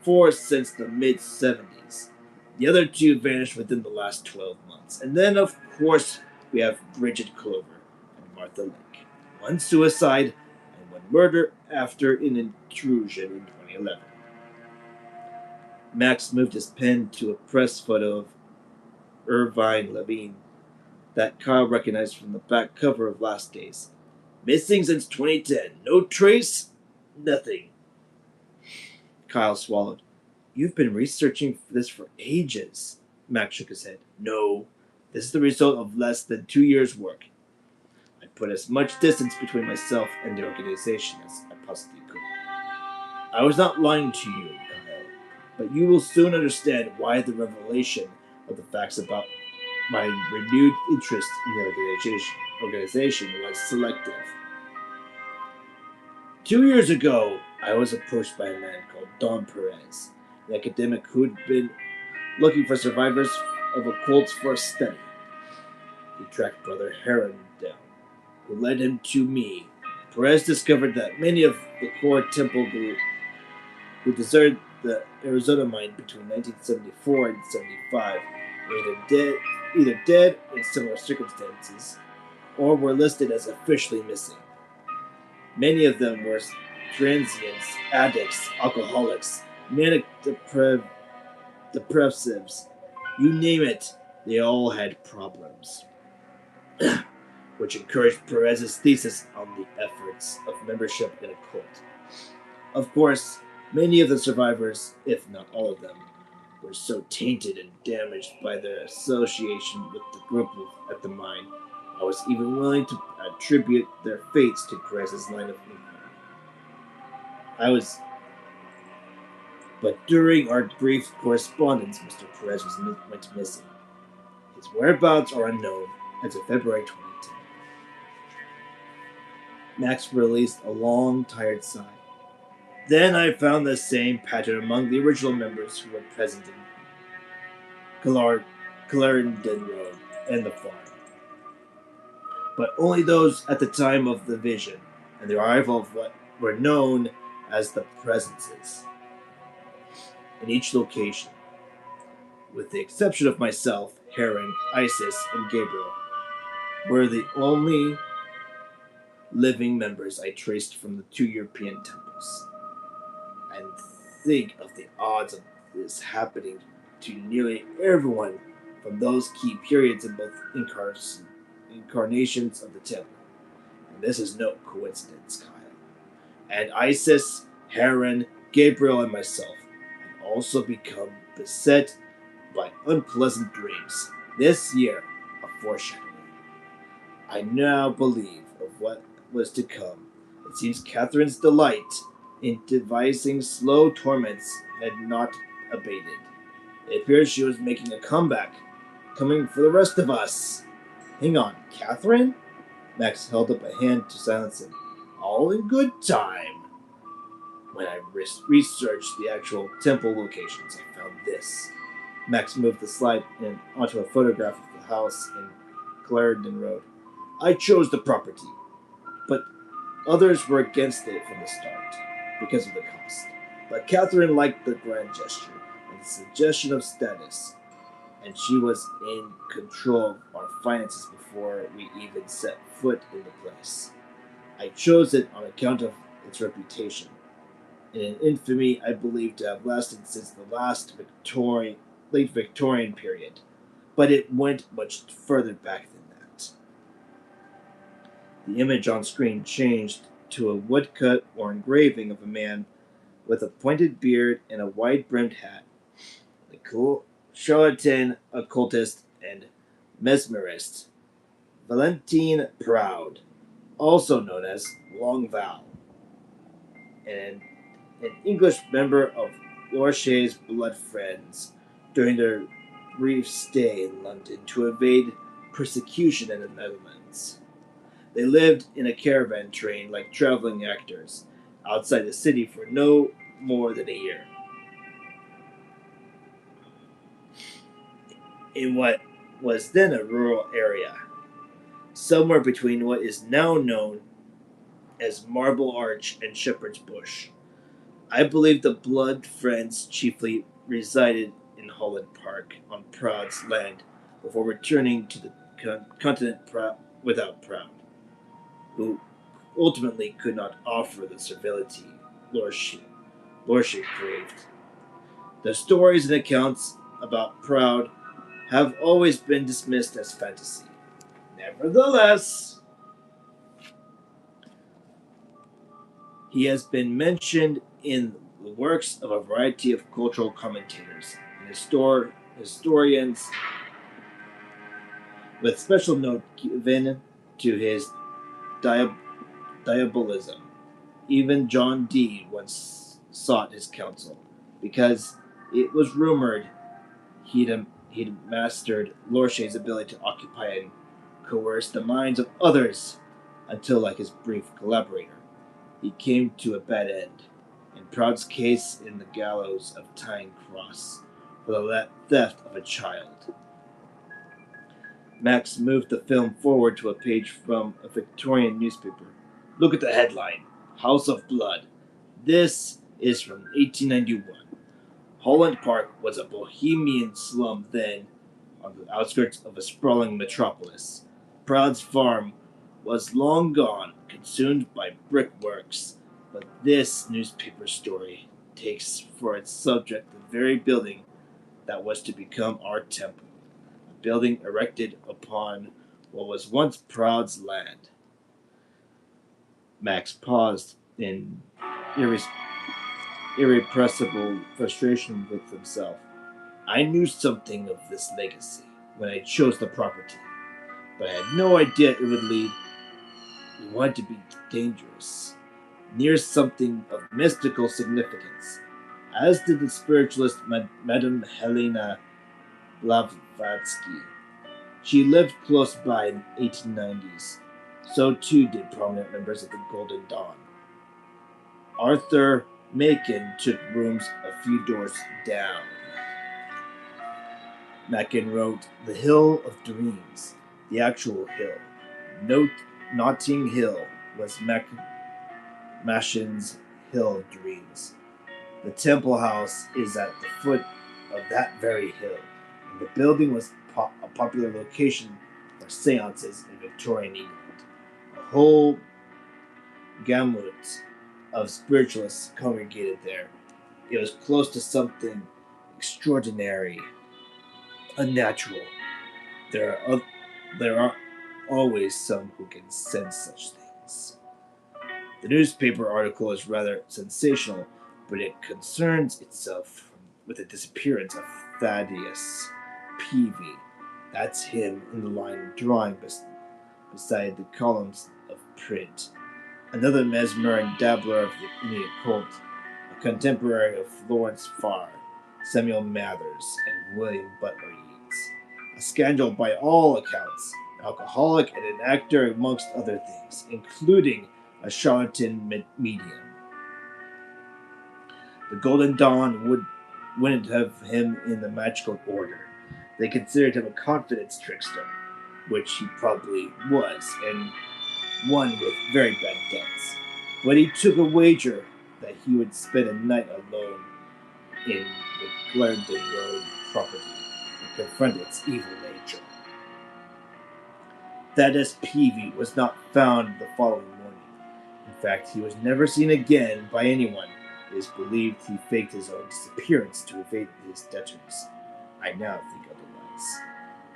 Four since the mid 70s. The other two vanished within the last 12 months. And then, of course, we have Bridget Clover and Martha Lake. One suicide and one murder after an intrusion in 2011. Max moved his pen to a press photo of Irvine Levine that Kyle recognized from the back cover of Last Days. Missing since 2010. No trace, nothing. Kyle swallowed. You've been researching this for ages. Max shook his head. No, this is the result of less than 2 years' work. I put as much distance between myself and the organization as I possibly could. I was not lying to you, Kyle, but you will soon understand why the revelation of the facts about my renewed interest in the organization was selective. 2 years ago, I was approached by a man called Don Perez, an academic who'd been looking for survivors of a cult's first study. He tracked Brother Heron down, who led him to me. Perez discovered that many of the core temple group who deserted the Arizona mine between 1974 and 75 were either dead in similar circumstances or were listed as officially missing. Many of them were transients, addicts, alcoholics, manic depressives, you name it, they all had problems. Which encouraged Perez's thesis on the efforts of membership in a cult. Of course, many of the survivors, if not all of them, were so tainted and damaged by their association with the group at the mine, I was even willing to attribute their fates to Perez's line of inquiry. But during our brief correspondence, Mr. Perez went missing. His whereabouts are unknown as of February 2010. Max released a long, tired sigh. Then I found the same pattern among the original members who were present in Clarendon Road and the farm. But only those at the time of the vision and the arrival of what were known as the presences. In each location, with the exception of myself, Heron, Isis, and Gabriel, were the only living members I traced from the two European temples. And think of the odds of this happening to nearly everyone from those key periods in both incarnations of the temple. And this is no coincidence, Kyle. And Isis, Heron, Gabriel, and myself have also become beset by unpleasant dreams. This year, a foreshadowing. I now believe of what was to come. It seems Catherine's delight in devising slow torments had not abated. It appears she was making a comeback, coming for the rest of us. Hang on, Catherine? Max held up a hand to silence him. All in good time. When I researched the actual temple locations, I found this. Max moved the slide onto a photograph of the house in Clarendon Road. I chose the property, but others were against it from the start because of the cost. But Catherine liked the grand gesture and the suggestion of status, and she was in control of our finances before we even set foot in the place. I chose it on account of its reputation, and an infamy I believe to have lasted since the last Victorian late Victorian period, but it went much further back than that. The image on screen changed to a woodcut or engraving of a man with a pointed beard and a wide-brimmed hat. The cool charlatan, occultist, and mesmerist Valentine Proud, also known as Long Val, and an English member of Lorchay's blood friends during their brief stay in London to evade persecution in the Netherlands. They lived in a caravan train like traveling actors outside the city for no more than a year. In what was then a rural area, somewhere between what is now known as Marble Arch and Shepherd's Bush. I believe the Blood Friends chiefly resided in Holland Park on Proud's land before returning to the continent without Proud, who ultimately could not offer the servility Lordship craved. The stories and accounts about Proud have always been dismissed as fantasy. Nevertheless, he has been mentioned in the works of a variety of cultural commentators and historians, with special note given to his diabolism. Even John Dee once sought his counsel, because it was rumored he'd mastered Lorchay's ability to occupy and coerce the minds of others until, like his brief collaborator, he came to a bad end, in Proud's case in the gallows of Tyne Cross, for the theft of a child. Max moved the film forward to a page from a Victorian newspaper. Look at the headline, House of Blood. This is from 1891. Holland Park was a bohemian slum then, on the outskirts of a sprawling metropolis. Proud's farm was long gone, consumed by brickworks, but this newspaper story takes for its subject the very building that was to become our temple, a building erected upon what was once Proud's land. Max paused in irrepressible frustration with himself. I knew something of this legacy when I chose the property, but I had no idea it would lead. We wanted to be dangerous, near something of mystical significance, as did the spiritualist Madame Helena Blavatsky. She lived close by in the 1890s. So too did prominent members of the Golden Dawn. Arthur Macon took rooms a few doors down. Macon wrote The Hill of Dreams, the actual hill. Notting Hill was Machen's Hill of Dreams. The Temple House is at the foot of that very hill, and the building was a popular location for seances in Victorian England. A whole gamut of spiritualists congregated there. It was close to something extraordinary, unnatural. There are always some who can sense such things. The newspaper article is rather sensational, but it concerns itself with the disappearance of Thaddeus Peavy. That's him in the line drawing beside the columns of print. Another mesmer and dabbler in the occult, a contemporary of Lawrence Farr, Samuel Mathers, and William Butler Yeats. A scandal by all accounts, an alcoholic and an actor amongst other things, including a charlatan medium. The Golden Dawn wouldn't have him in the magical order. They considered him a confidence trickster, which he probably was, and one with very bad debts. But he took a wager that he would spend a night alone in the Clarendon Road property and confront its evil nature. Thaddeus Peavy was not found the following morning. In fact, he was never seen again by anyone. It is believed he faked his own disappearance to evade his debtors. I now think otherwise.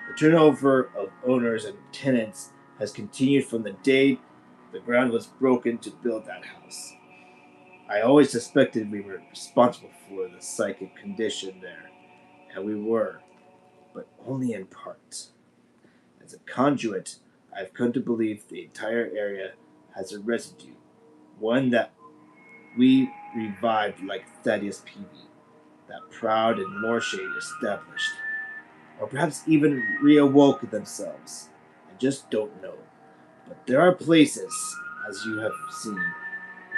The turnover of owners and tenants has continued from the day the ground was broken to build that house. I always suspected we were responsible for the psychic condition there, and we were, but only in part. As a conduit, I've come to believe the entire area has a residue, one that we revived like Thaddeus Peavy, that proud and Lorche established, or perhaps even reawoke themselves. I just don't know. But there are places, as you have seen,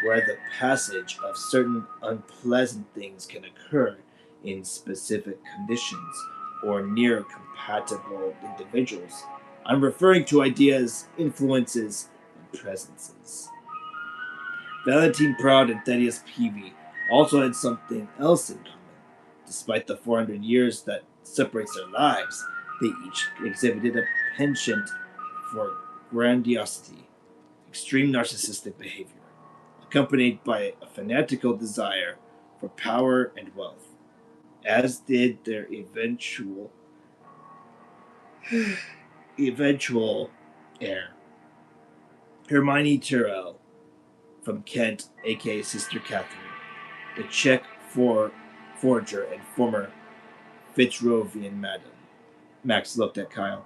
where the passage of certain unpleasant things can occur in specific conditions or near compatible individuals. I'm referring to ideas, influences, and presences. Valentine Proud and Thaddeus Peavy also had something else in common. Despite the 400 years that separates their lives, they each exhibited a penchant for grandiosity, extreme narcissistic behavior, accompanied by a fanatical desire for power and wealth, as did their eventual heir, Hermione Tyrrell from Kent, aka Sister Catherine, the Czech forger and former Fitzrovian madam. Max looked at Kyle.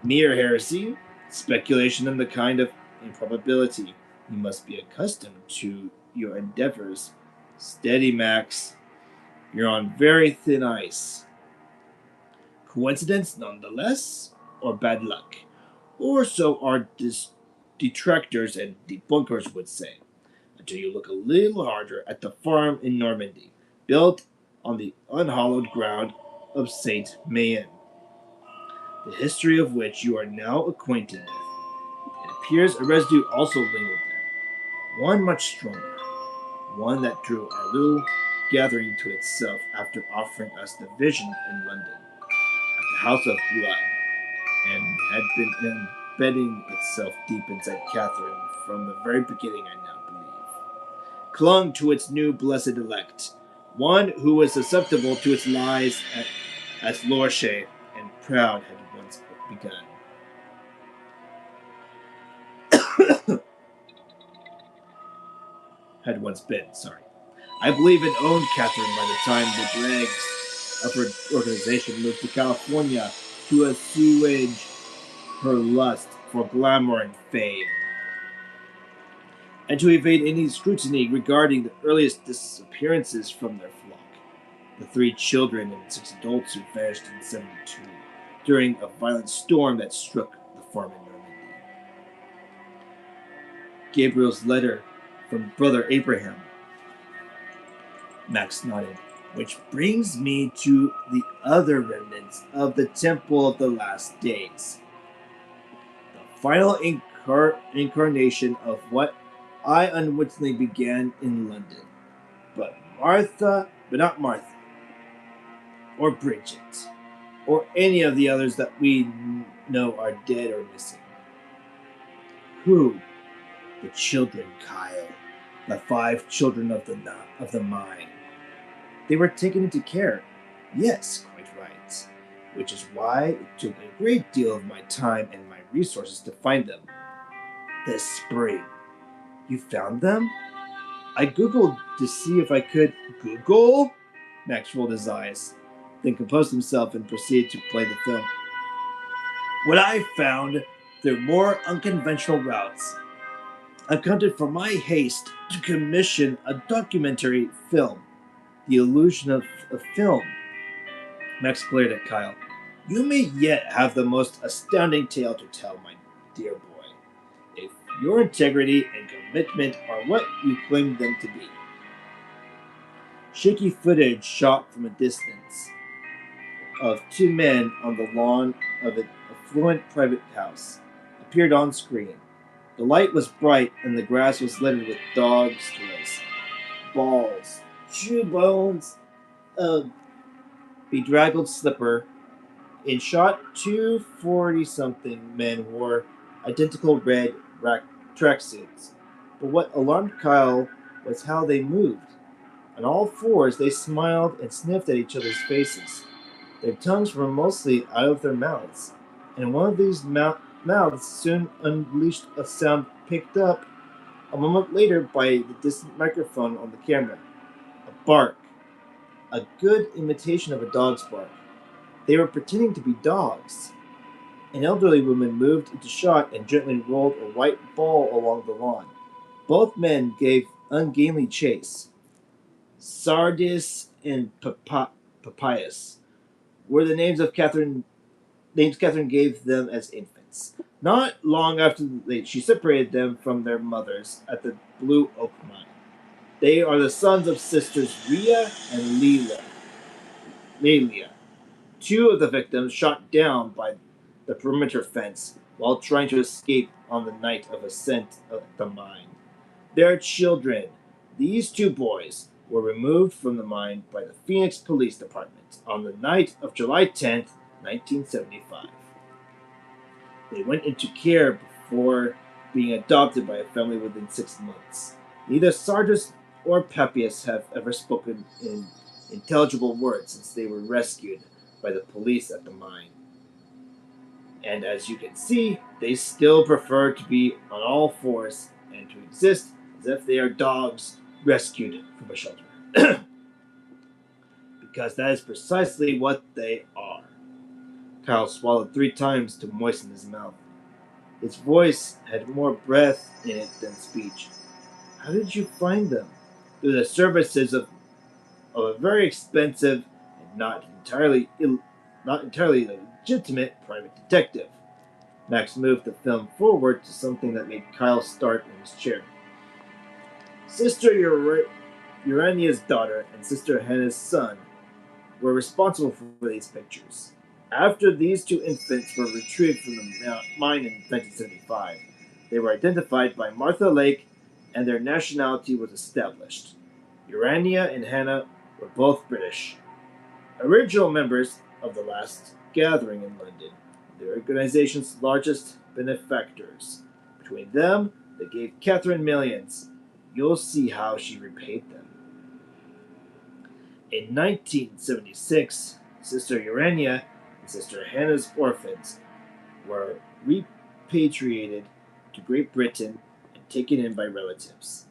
Mere heresy, speculation, and the kind of improbability you must be accustomed to your endeavors. Steady, Max. You're on very thin ice. Coincidence, nonetheless, or bad luck? Or so our detractors and debunkers would say, until you look a little harder at the farm in Normandy, built on the unhallowed ground of Saint Mayen, the history of which you are now acquainted with. It appears a residue also lingered there, one much stronger, one that drew our little gathering to itself after offering us the vision in London, at the House of Blood, and had been embedding itself deep inside Catherine from the very beginning, I now believe. Clung to its new blessed elect, one who was susceptible to its lies as Lorche and Proud had once begun. Had once been, sorry. I believe it owned Catherine by the time the dregs of her organization moved to California to assuage her lust for glamour and fame, and to evade any scrutiny regarding the earliest disappearances from their flock, the 3 children and 6 adults who vanished in '72 during a violent storm that struck the farm in Normandy. Gabriel's letter from Brother Abraham. Max nodded. Which brings me to the other remnants of the Temple of the Last Days. The final incarnation of what I unwittingly began in London. But not Martha, or Bridget, or any of the others that we know are dead or missing. Who? The children, Kyle. The 5 children of the mine. They were taken into care. Yes, quite right. Which is why it took a great deal of my time and my resources to find them. This spring. You found them? I googled to see if I could. Google? Max rolled his eyes, then composed himself and proceeded to play the film. What I found through more unconventional routes accounted for my haste to commission a documentary film. The illusion of film. Max glared at Kyle. You may yet have the most astounding tale to tell, my dear boy, if your integrity and commitment are what you claim them to be. Shaky footage shot from a distance of 2 men on the lawn of an affluent private house appeared on screen. The light was bright and the grass was littered with dog straws, balls, shoe bones, a bedraggled slipper. In shot, 2 40-something men wore identical red tracksuits. But what alarmed Kyle was how they moved. On all fours, they smiled and sniffed at each other's faces. Their tongues were mostly out of their mouths, and one of these mouths soon unleashed a sound picked up a moment later by the distant microphone on the camera. A bark, a good imitation of a dog's bark. They were pretending to be dogs. An elderly woman moved into shot and gently rolled a white ball along the lawn. Both men gave ungainly chase. Sardis and Papayas were the names Catherine gave them as infants. Not long after she separated them from their mothers at the Blue Oak Mine. They are the sons of sisters Ria and Lelia. Two of the victims shot down by the perimeter fence while trying to escape on the night of ascent of the mine. Their children, these two boys, were removed from the mine by the Phoenix Police Department on the night of July 10th, 1975. They went into care before being adopted by a family within 6 months. Neither Sardis or Papias have ever spoken in intelligible words since they were rescued by the police at the mine. And as you can see, they still prefer to be on all fours and to exist as if they are dogs rescued from a shelter. Because that is precisely what they are. Kyle swallowed 3 times to moisten his mouth. His voice had more breath in it than speech. How did you find them? Through the services of a very expensive and not entirely legitimate private detective. Max moved the film forward to something that made Kyle start in his chair. Sister Urania's daughter and Sister Hannah's son were responsible for these pictures. After these two infants were retrieved from the mine in 1975, they were identified by Martha Lake and their nationality was established. Urania and Hannah were both British, original members of the last gathering in London, the organization's largest benefactors. Between them, they gave Catherine millions. You'll see how she repaid them. In 1976, Sister Urania and Sister Hannah's orphans were repatriated to Great Britain and taken in by relatives.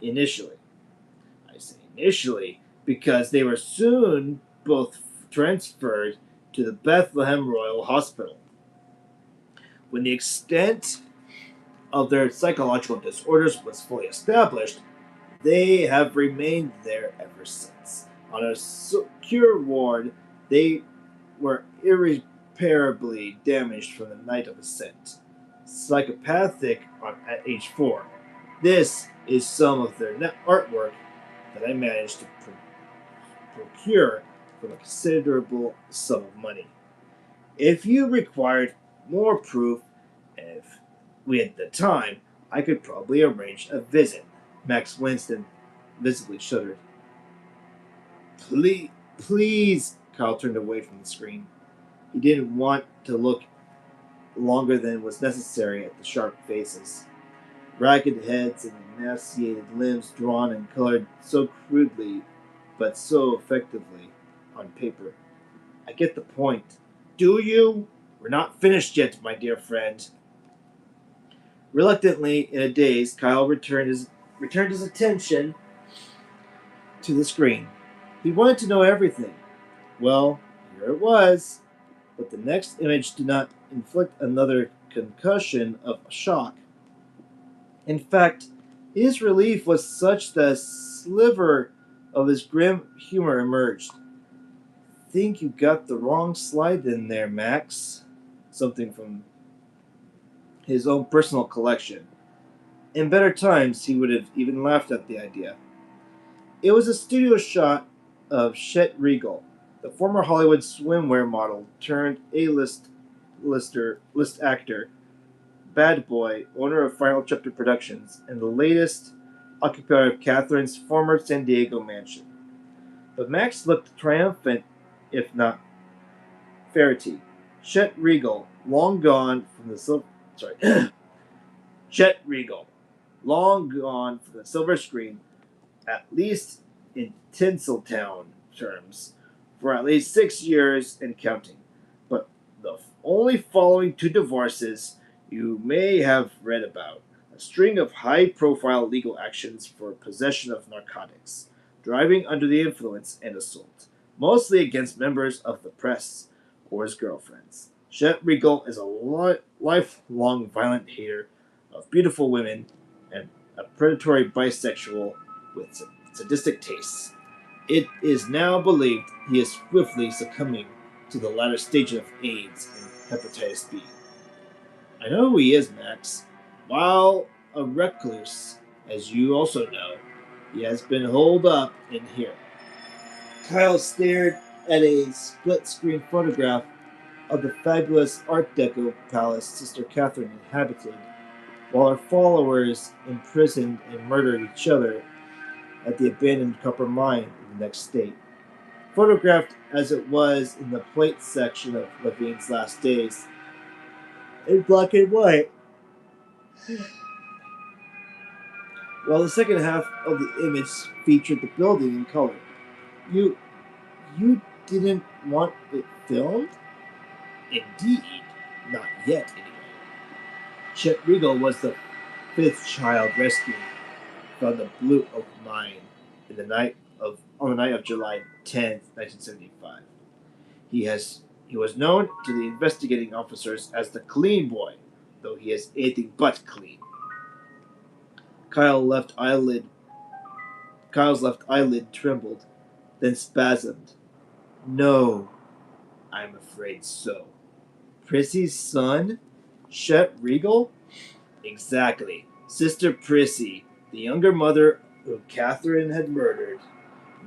Initially, I say initially because they were soon both transferred to the Bethlehem Royal Hospital. When the extent of their psychological disorders was fully established, they have remained there ever since. On a secure ward, they were irreparably damaged from the night of ascent. Psychopathic at age 4. This is some of their artwork that I managed to procure from a considerable sum of money. If you required more proof, and if we had the time, I could probably arrange a visit. Max Winston visibly shuddered. Please. Kyle turned away from the screen. He didn't want to look longer than was necessary at the sharp faces, ragged heads, and emaciated limbs drawn and colored so crudely but so effectively on paper. I get the point. Do you? We're not finished yet, my dear friend. Reluctantly, in a daze, Kyle returned his attention to the screen. He wanted to know everything. Well, here it was. But the next image did not inflict another concussion of shock. In fact, his relief was such that a sliver of his grim humor emerged. Think you got the wrong slide in there, Max. Something from his own personal collection. In better times, he would have even laughed at the idea. It was a studio shot of Chet Regal, the former Hollywood swimwear model turned A-list actor, bad boy, owner of Final Chapter Productions, and the latest occupier of Catherine's former San Diego mansion. But Max looked triumphant, if not ferrety. Chet Regal, long gone from the Chet Regal, long gone from the silver screen, at least in Tinseltown terms, for at least 6 years and counting. But the only following two divorces you may have read about a string of high profile legal actions for possession of narcotics, driving under the influence, and assault, mostly against members of the press or his girlfriends. Chet Regal is a lifelong violent hater of beautiful women and a predatory bisexual with sadistic tastes. It is now believed he is swiftly succumbing to the latter stage of AIDS and hepatitis B. I know who he is, Max. While a recluse, as you also know, he has been holed up in here. Kyle stared at a split screen photograph of the fabulous Art Deco palace Sister Catherine inhabited, while her followers imprisoned and murdered each other at the abandoned copper mine in the next state. Photographed as it was in the plate section of Levine's last days, in black and white, while the second half of the image featured the building in color. You you didn't want it filmed? Indeed, not yet anyway. Chet Regal was the fifth child rescued from the Blue Oak Mine in the night of on the night of July 10th, 1975. He was known to the investigating officers as the clean boy, though he is anything but clean. Kyle left eyelid Kyle's left eyelid trembled, then spasmed. No, I'm afraid so. Prissy's son? Chet Regal? Exactly. Sister Prissy, the younger mother who Catherine had murdered,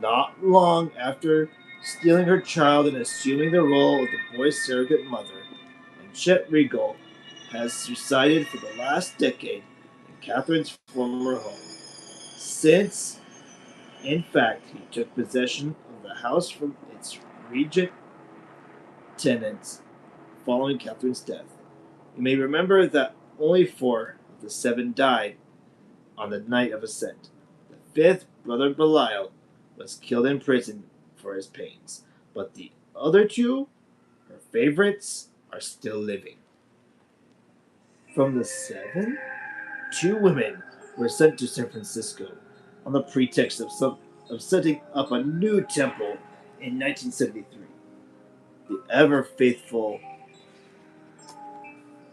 not long after stealing her child and assuming the role of the boy's surrogate mother. And Chet Regal has resided for the last decade in Catherine's former home. Since, in fact, he took possession of the house from its regent tenants following Catherine's death. You may remember that only four of the seven died on the night of ascent. The fifth, Brother Belial, was killed in prison for his pains, but the other two, her favorites, are still living. From the seven, two women were sent to San Francisco on the pretext of setting up a new temple in 1973. The ever faithful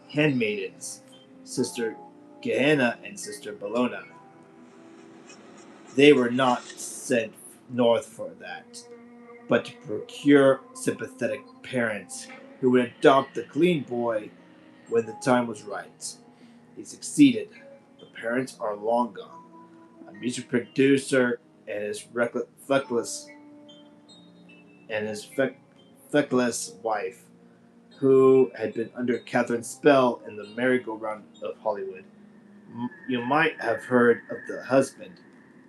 handmaidens, Sister Gehenna and Sister Bologna. They were not sent north for that, but to procure sympathetic parents who would adopt the clean boy when the time was right. He succeeded. The parents are long gone. A music producer and his feckless feckless wife, who had been under Catherine's spell in the merry-go-round of Hollywood. You might have heard of the husband,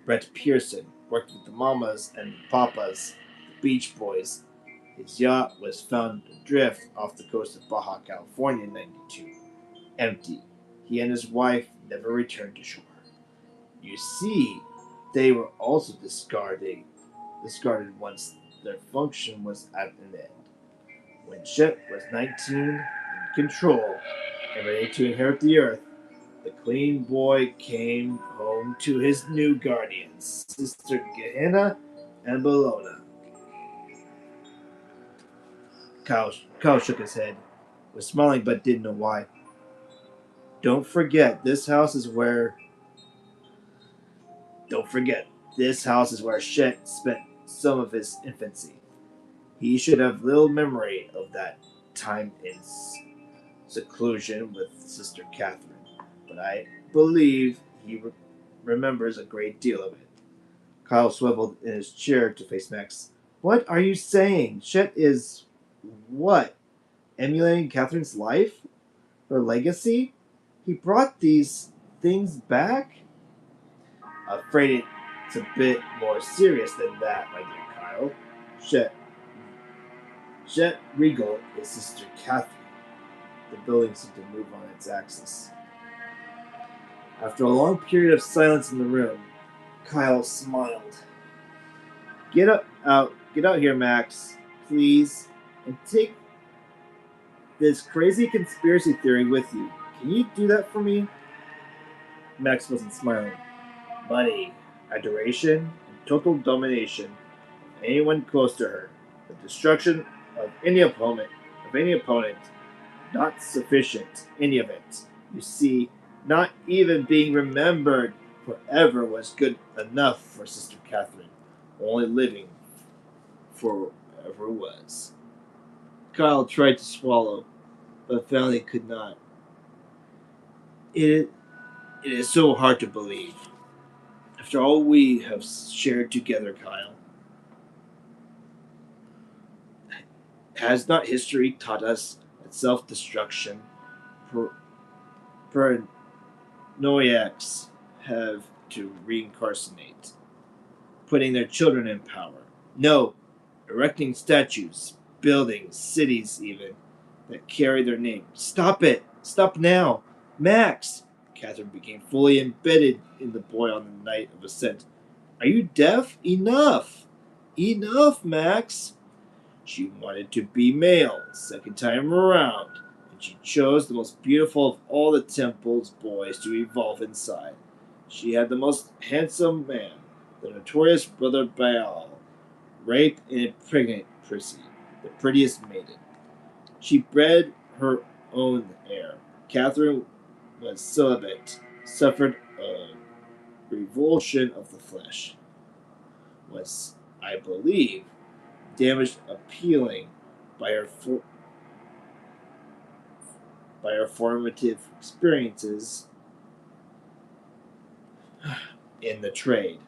Brett Pearson, worked with the Mamas and Papas, the Beach Boys. His yacht was found adrift off the coast of Baja California in '92, empty. He and his wife never returned to shore. You see, they were also discarded once their function was at an end. When Chet was 19, in control, and ready to inherit the earth, the clean boy came home to his new guardians, Sister Gehenna and Bologna. Kyle shook his head, was smiling but didn't know why. Don't forget, Don't forget, this house is where Chet spent some of his infancy. He should have little memory of that time in seclusion with Sister Catherine, but I believe he remembers a great deal of it. Kyle swiveled in his chair to face Max. What are you saying? Chet is what? Emulating Catherine's life? Her legacy? He brought these things back? Afraid it's a bit more serious than that, my dear Kyle. Chet, Chet Regal is Sister Catherine. The building seemed to move on its axis. After a long period of silence in the room, Kyle smiled. Get out here, Max. please, and take this crazy conspiracy theory with you. Can you do that for me? Max wasn't smiling. Money, adoration, and total domination of anyone close to her. The destruction of any opponent, not sufficient, any of it. You see, not even being remembered forever was good enough for Sister Catherine. Only living forever was. Kyle tried to swallow, but found he could not. It, it is so hard to believe. After all we have shared together, Kyle, has not history taught us that self-destruction, paranoiacs have to reincarnate, putting their children in power? No, erecting statues, buildings, cities even, that carry their name. Stop it! Stop now! Max! Catherine became fully embedded in the boy on the night of ascent. Are you deaf? Enough! Enough, Max! She wanted to be male, second time around, and she chose the most beautiful of all the temple's boys to evolve inside. She had the most handsome man, the notorious brother Baal, rape and impregnate Prissy, the prettiest maiden. She bred her own heir. Catherine was celibate, suffered a revulsion of the flesh, was, I believe, damaged appealing by her formative experiences in the trade.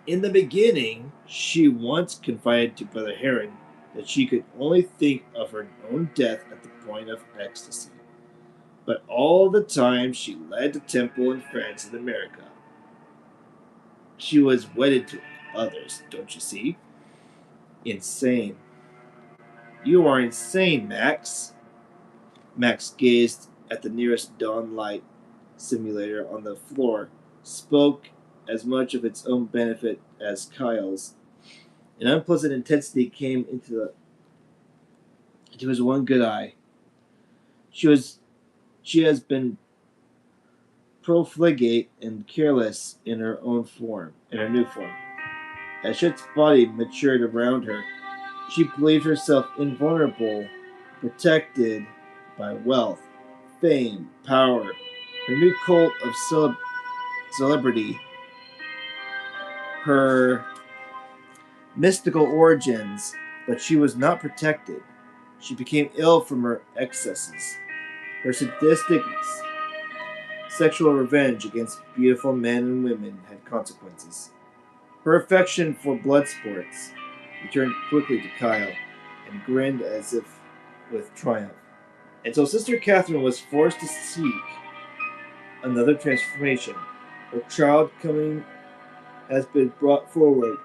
In the beginning, she once confided to Brother Heron that she could only think of her own death at the point of ecstasy. But all the time she led the temple in France and America, she was wedded to others, don't you see? Insane. You are insane, Max. Max gazed at the nearest dawn light simulator on the floor, spoke as much of its own benefit as Kyle's. An unpleasant intensity came into his one good eye. She has been profligate and careless in her new form. As Chet's body matured around her, she believed herself invulnerable, protected by wealth, fame, power. Her new cult of celebrity, her mystical origins, but she was not protected. She became ill from her excesses. Her sadistic sexual revenge against beautiful men and women had consequences. Her affection for blood sports returned quickly to Kyle and grinned as if with triumph. And so Sister Catherine was forced to seek another transformation. Her child coming has been brought forward.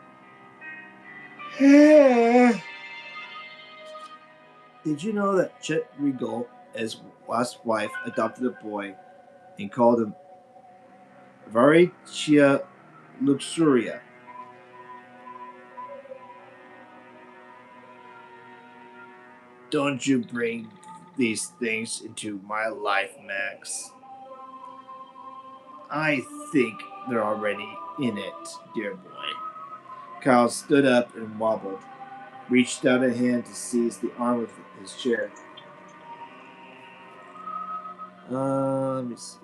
Did you know that Chet Regal, his last wife, adopted a boy and called him Varicia Luxuria? Don't you bring these things into my life, Max. I think they're already in it, dear boy. Kyle stood up and wobbled, reached out a hand to seize the arm of his chair. Let me see.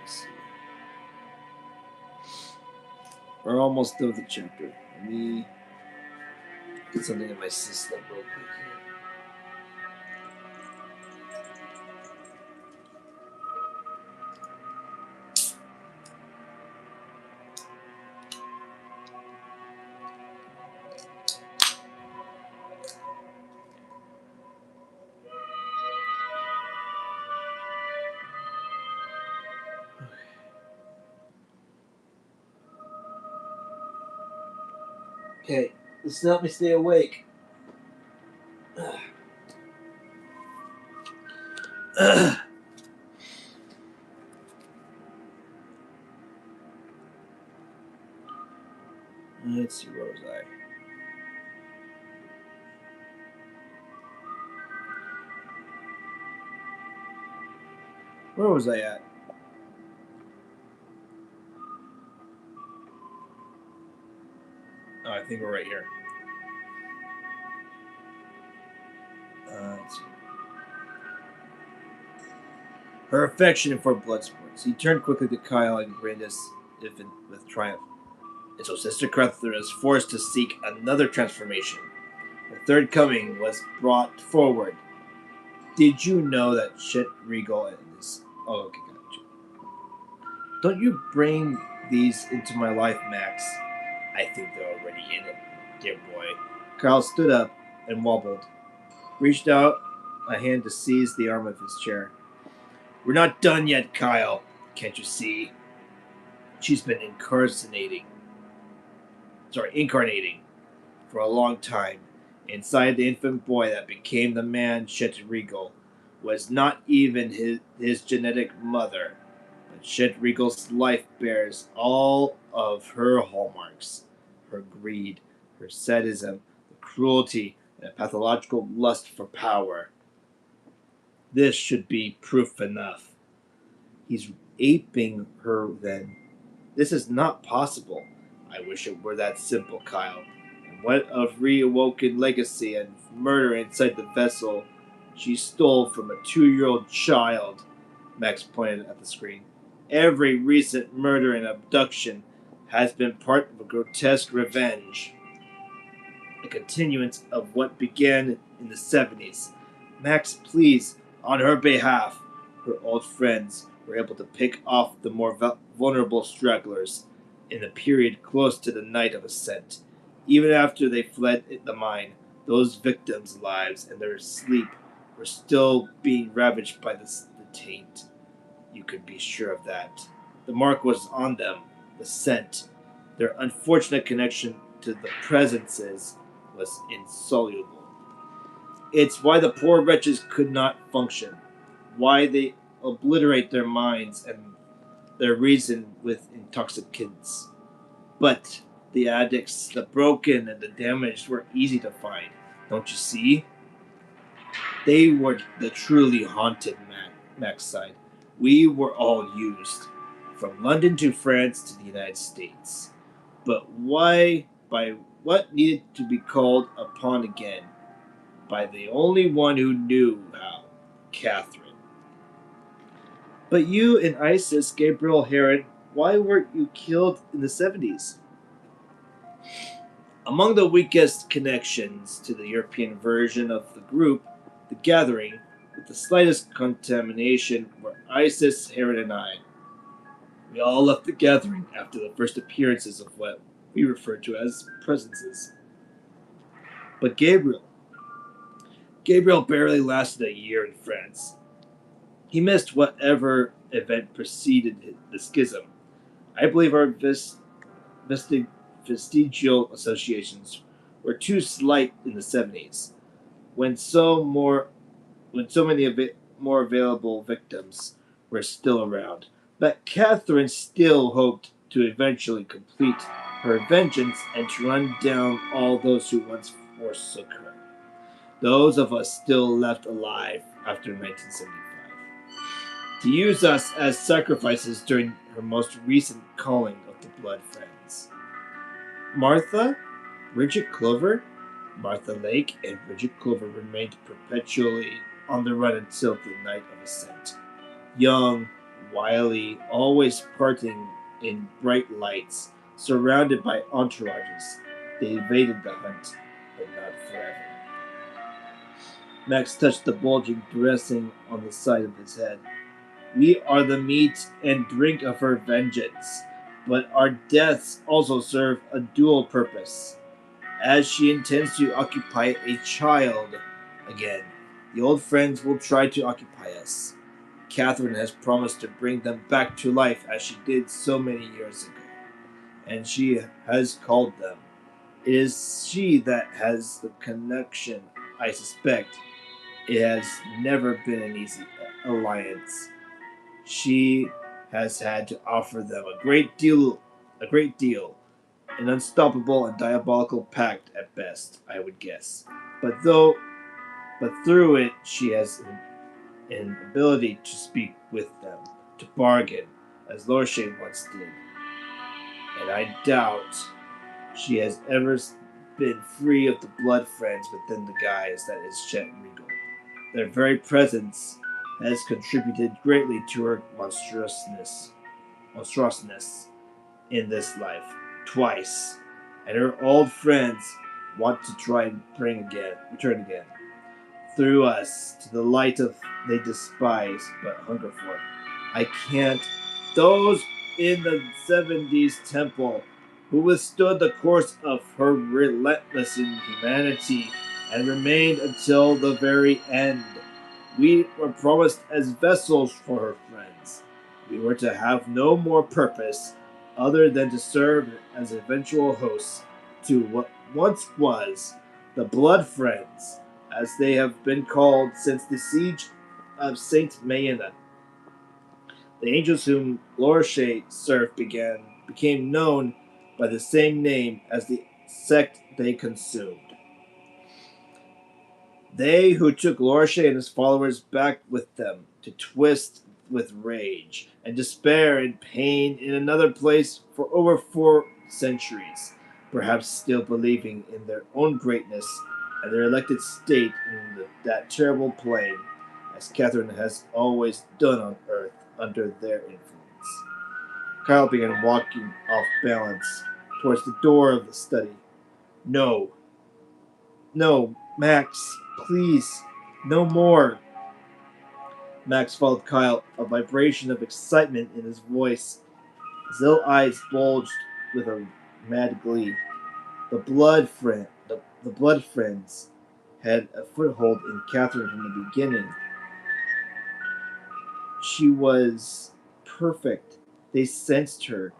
Let's see. We're almost done with the chapter. Let me get something in my system real quick here. Okay, this will help me stay awake. Let's see, where was I? Where was I at? Oh, I think we're right here. Let's see. Her affection for blood sports. He turned quickly to Kyle and grinned as if with triumph. And so Sister Cruther is forced to seek another transformation. The third coming was brought forward. Did you know that Chet Regal and this? Oh, okay, gotcha. Don't you bring these into my life, Max? I think they're already in it, dear boy. Kyle stood up and wobbled, reached out a hand to seize the arm of his chair. We're not done yet, Kyle. Can't you see? She's been incarnating for a long time. Inside the infant boy that became the man Chet Regal was not even his genetic mother, but Chet Regal's life bears all of her hallmarks: her greed, her sadism, the cruelty, and a pathological lust for power. This should be proof enough. He's aping her then. This is not possible. I wish it were that simple, Kyle. And what of reawoken legacy and murder inside the vessel she stole from a 2-year-old child? Max pointed at the screen. Every recent murder and abduction has been part of a grotesque revenge, a continuance of what began in the 70s. Max, please, on her behalf, her old friends were able to pick off the more vulnerable stragglers in the period close to the night of ascent. Even after they fled the mine, those victims' lives and their sleep were still being ravaged by the taint. You could be sure of that. The mark was on them, the scent. Their unfortunate connection to the presences was insoluble. It's why the poor wretches could not function, why they obliterate their minds and their reason with intoxicants. But the addicts, the broken, and the damaged were easy to find. Don't you see? They were the truly haunted Max side. We were all used, from London to France to the United States. But why, by what needed to be called upon again? By the only one who knew how, Catherine. But you and Isis, Gabriel Heron, why weren't you killed in the 70s? Among the weakest connections to the European version of the group, the Gathering, with the slightest contamination, were Isis, Heron, and I. We all left the Gathering after the first appearances of what we refer to as presences. But Gabriel barely lasted a year in France. He missed whatever event preceded the schism. I believe our vestigial associations were too slight in the 70s, when so many more available victims were still around. But Catherine still hoped to eventually complete her vengeance and to run down all those who once forsook her. Those of us still left alive after 1975, to use us as sacrifices during her most recent calling of the Blood Friends. Martha, Bridget Clover, Martha Lake, and Bridget Clover remained perpetually on the run until the night of ascent. Young, wily, always parting in bright lights, surrounded by entourages, they evaded the hunt, but not forever. Max touched the bulging dressing on the side of his head. We are the meat and drink of her vengeance, but our deaths also serve a dual purpose. As she intends to occupy a child again, the old friends will try to occupy us. Catherine has promised to bring them back to life as she did so many years ago, and she has called them. It is she that has the connection, I suspect. It has never been an easy alliance. She has had to offer them a great deal, An unstoppable and diabolical pact at best, I would guess. But through it, she has an ability to speak with them, to bargain, as Lorshay once did. And I doubt she has ever been free of the blood friends within the guise that is Chet Regal. Their very presence has contributed greatly to her monstrosity in this life, twice, and her old friends want to try and return again, through us to the light of they despise but hunger for. I can't. Those in the 70s temple who withstood the course of her relentless inhumanity and remained until the very end. We were promised as vessels for her friends. We were to have no more purpose other than to serve as eventual hosts to what once was the Blood Friends, as they have been called since the siege of Saint Maena. The angels whom Lorshay served became known by the same name as the sect they consumed. They who took Lorshay and his followers back with them to twist with rage and despair and pain in another place for over 4 centuries, perhaps still believing in their own greatness and their elected state in that terrible plane, as Catherine has always done on earth under their influence. Kyle began walking off balance towards the door of the study. No, no, Max, please, no more. Max followed Kyle, a vibration of excitement in his voice. His little eyes bulged with a mad glee. The blood friends had a foothold in Catherine from the beginning. She was perfect. They sensed her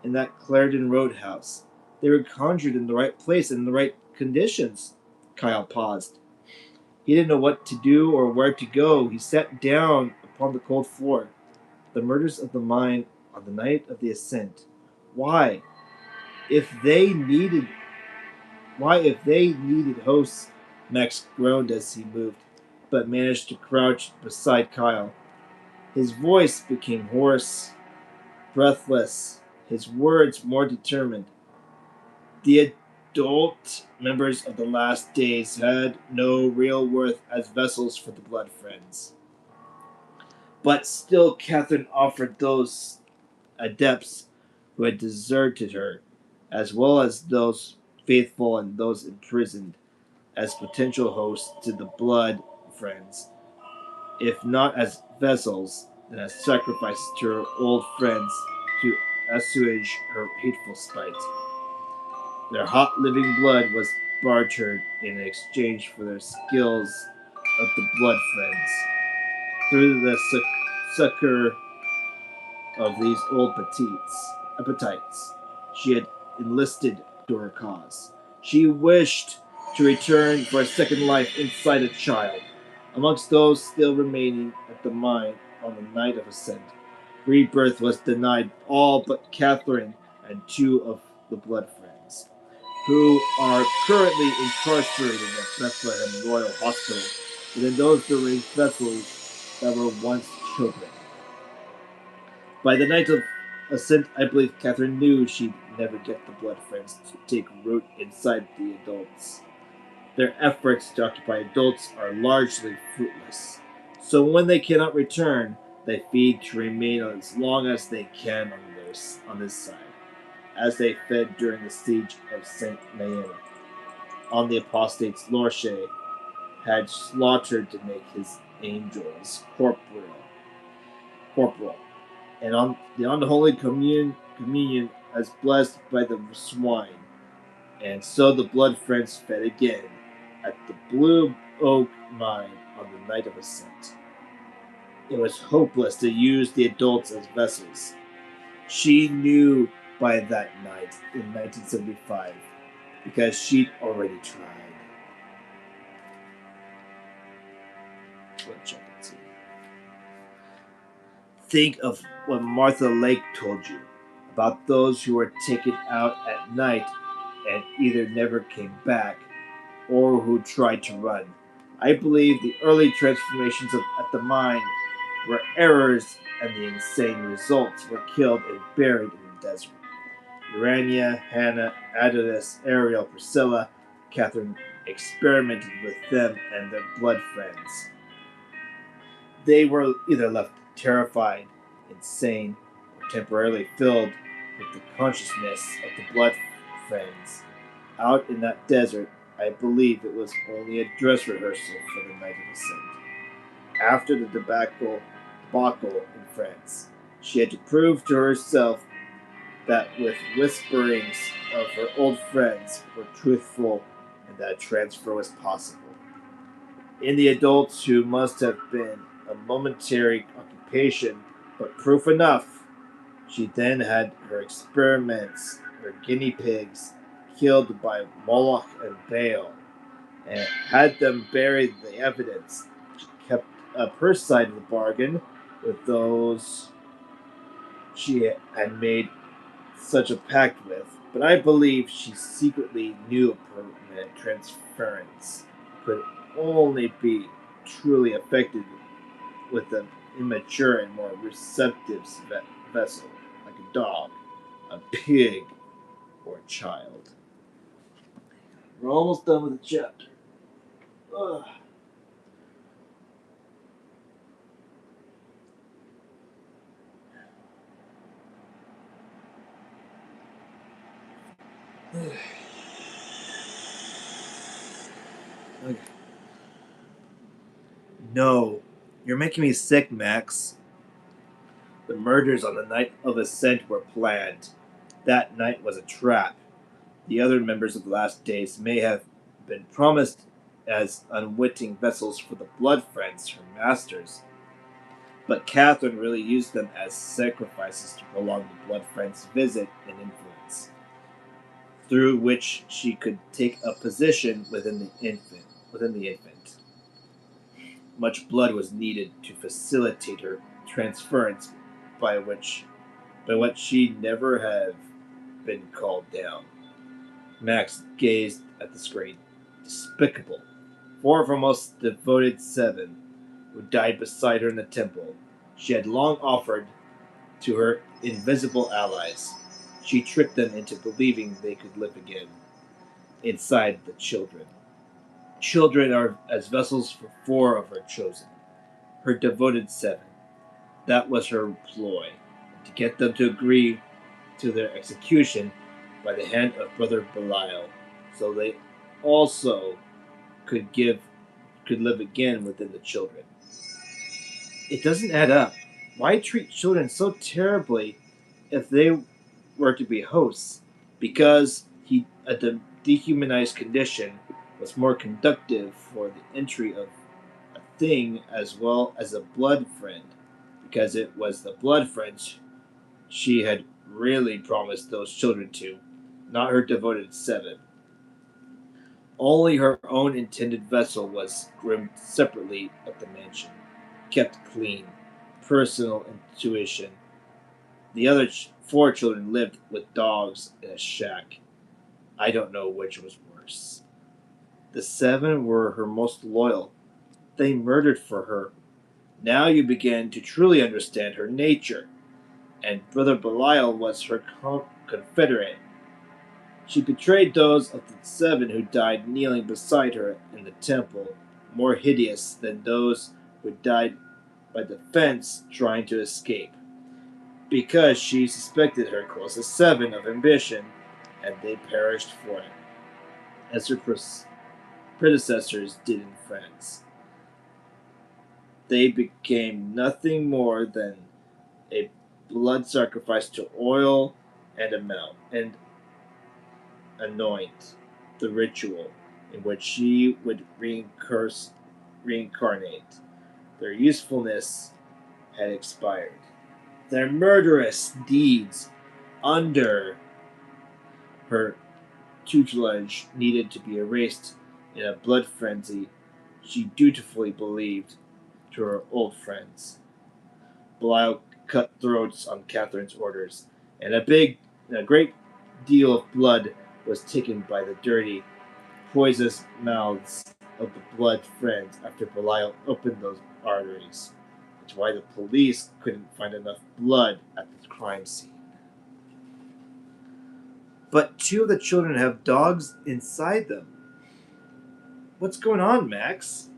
in that Clarendon Roadhouse. They were conjured in the right place and in the right conditions. Kyle paused. He didn't know what to do or where to go. He sat down upon the cold floor. The murders of the mine on the night of the ascent. Why? If they needed hosts, Max groaned as he moved, but managed to crouch beside Kyle. His voice became hoarse, breathless, his words more determined. The adult members of the last days had no real worth as vessels for the blood friends. But still Catherine offered those adepts who had deserted her, as well as those faithful and those imprisoned, as potential hosts to the blood friends, if not as vessels, then as sacrifices to her old friends to assuage her hateful spite. Their hot living blood was bartered in exchange for their skills of the blood friends. Through the succor of these old appetites, she had enlisted to her cause. She wished to return for a second life inside a child. Amongst those still remaining at the mine on the night of ascent, rebirth was denied all but Catherine and 2 of the blood friends, who are currently incarcerated at Bethlehem Royal Hospital within those deranged vessels that were once children. By the night of ascent, I believe Catherine knew she'd never get the blood friends to take root inside the adults. Their efforts to occupy adults are largely fruitless. So when they cannot return, they feed to remain as long as they can on this side, as they fed during the siege of Saint Maena. On the apostates Lorshay had slaughtered to make his angels corporal, and on the unholy communion as blessed by the swine. And so the blood friends fed again at the Blue Oak Mine on the night of ascent. It was hopeless to use the adults as vessels. She knew by that night in 1975 because she'd already tried. Let's check and see. Think of what Martha Lake told you about those who were taken out at night and either never came back or who tried to run. I believe the early transformations at the mine were errors and the insane results were killed and buried in the desert. Urania, Hannah, Adonis, Ariel, Priscilla, Catherine experimented with them and their blood friends. They were either left terrified, insane, or temporarily filled with the consciousness of the blood friends. Out in that desert, I believe it was only a dress rehearsal for the night of ascent. After the debacle in France, she had to prove to herself that with whisperings of her old friends were truthful and that transfer was possible. In the adults who must have been a momentary occupation, but proof enough, she then had her experiments, her guinea pigs, killed by Moloch and Baal, and had them bury the evidence. She kept up her side of the bargain with those she had made such a pact with, but I believe she secretly knew a permanent transference could only be truly effected with an immature and more receptive vessel, like a dog, a pig, or a child. We're almost done with the chapter. Ugh. Okay. No, you're making me sick, Max. The murders on the night of ascent were planned. That night was a trap. The other members of the Last Days may have been promised as unwitting vessels for the Blood Friends, her masters, but Catherine really used them as sacrifices to prolong the Blood Friends' visit and influence, through which she could take a position within the infant. Much blood was needed to facilitate her transference, by what she never have been called down. Max gazed at the screen. Despicable. Four of her most devoted seven, who died beside her in the temple, she had long offered to her invisible allies. She tricked them into believing they could live again inside the children. Children are as vessels for four of her chosen, her devoted seven. That was her ploy, to get them to agree to their execution by the hand of Brother Belial, so they also could live again within the children. It doesn't add up. Why treat children so terribly if they were to be hosts? Because a dehumanized condition was more conductive for the entry of a thing as well as a blood friend, because it was the blood friends she had really promised those children to, not her devoted seven. Only her own intended vessel was groomed separately at the mansion, kept clean, personal intuition. The other four children lived with dogs in a shack. I don't know which was worse. The seven were her most loyal. They murdered for her. Now you begin to truly understand her nature. And Brother Belial was her confederate. She betrayed those of the seven who died kneeling beside her in the temple, more hideous than those who died by the fence trying to escape, because she suspected her closest seven of ambition, and they perished for it, as her predecessors did in France. They became nothing more than a blood sacrifice to oil and anoint the ritual in which she would reincarnate. Their usefulness had expired. Their murderous deeds under her tutelage needed to be erased in a blood frenzy she dutifully believed to her old friends. Belial cut throats on Catherine's orders, and a great deal of blood was taken by the dirty, poisonous mouths of the blood friends after Belial opened those arteries. That's why the police couldn't find enough blood at the crime scene. But two of the children have dogs inside them. What's going on, Max?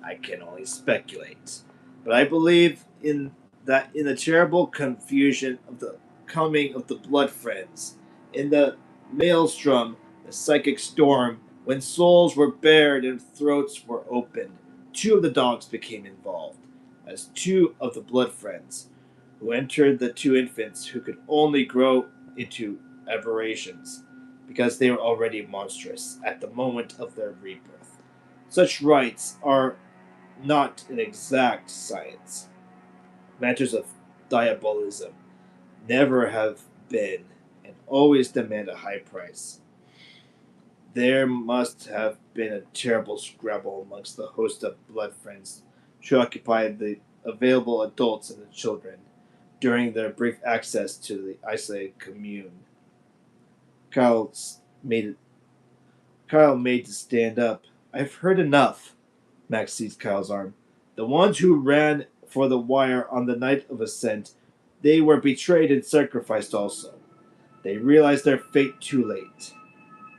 I can only speculate. But I believe in the terrible confusion of the coming of the blood friends, in the maelstrom, the psychic storm, when souls were bared and throats were opened, two of the dogs became involved, as two of the blood friends, who entered the two infants who could only grow into aberrations, because they were already monstrous at the moment of their rebirth. Such rites are not an exact science. Matters of diabolism never have been and always demand a high price. There must have been a terrible scrabble amongst the host of blood friends who occupied the available adults and the children during their brief access to the isolated commune. Kyle made Kyle made to stand up. I've heard enough. Max seized Kyle's arm. The ones who ran for the wire on the night of ascent, they were betrayed and sacrificed also. They realized their fate too late.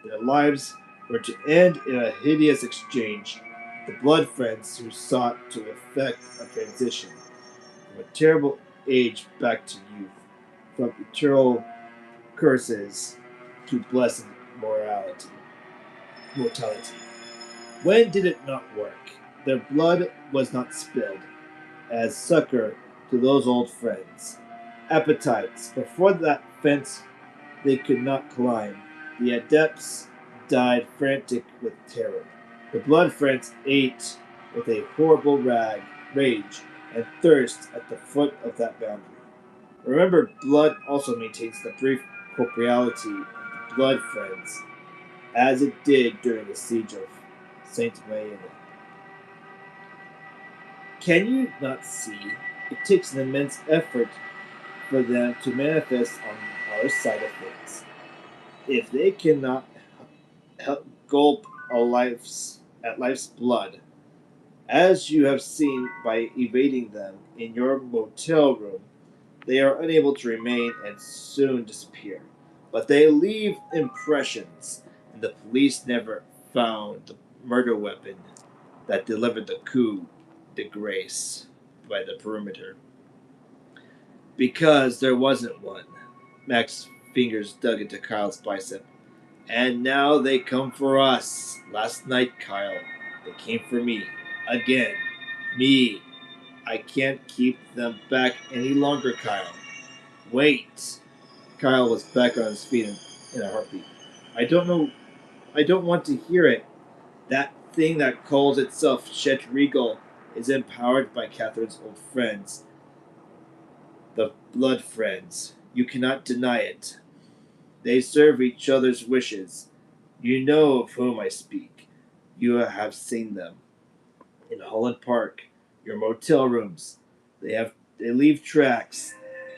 Their lives were to end in a hideous exchange. The blood friends who sought to effect a transition from a terrible age back to youth, from eternal curses to blessed mortality. When did it not work? Their blood was not spilled, as succor to those old friends. Appetites, before that fence they could not climb. The adepts died frantic with terror. The blood friends ate with a horrible rage and thirst at the foot of that boundary. Remember, blood also maintains the brief corporeality of the blood friends, as it did during the siege of Saint Maene. Can you not see? It takes an immense effort for them to manifest on our side of things. If they cannot help gulp at life's blood, as you have seen by evading them in your motel room, they are unable to remain and soon disappear. But they leave impressions, and the police never found the murder weapon that delivered the coup de grace by the perimeter. Because there wasn't one. Max's fingers dug into Kyle's bicep. And now they come for us. Last night, Kyle, they came for me. Again. Me. I can't keep them back any longer, Kyle. Wait. Kyle was back on his feet in a heartbeat. I don't know. I don't want to hear it. That thing that calls itself Chet Regal is empowered by Catherine's old friends, the blood friends. You cannot deny it. They serve each other's wishes. You know of whom I speak. You have seen them. In Holland Park, your motel rooms. They leave tracks,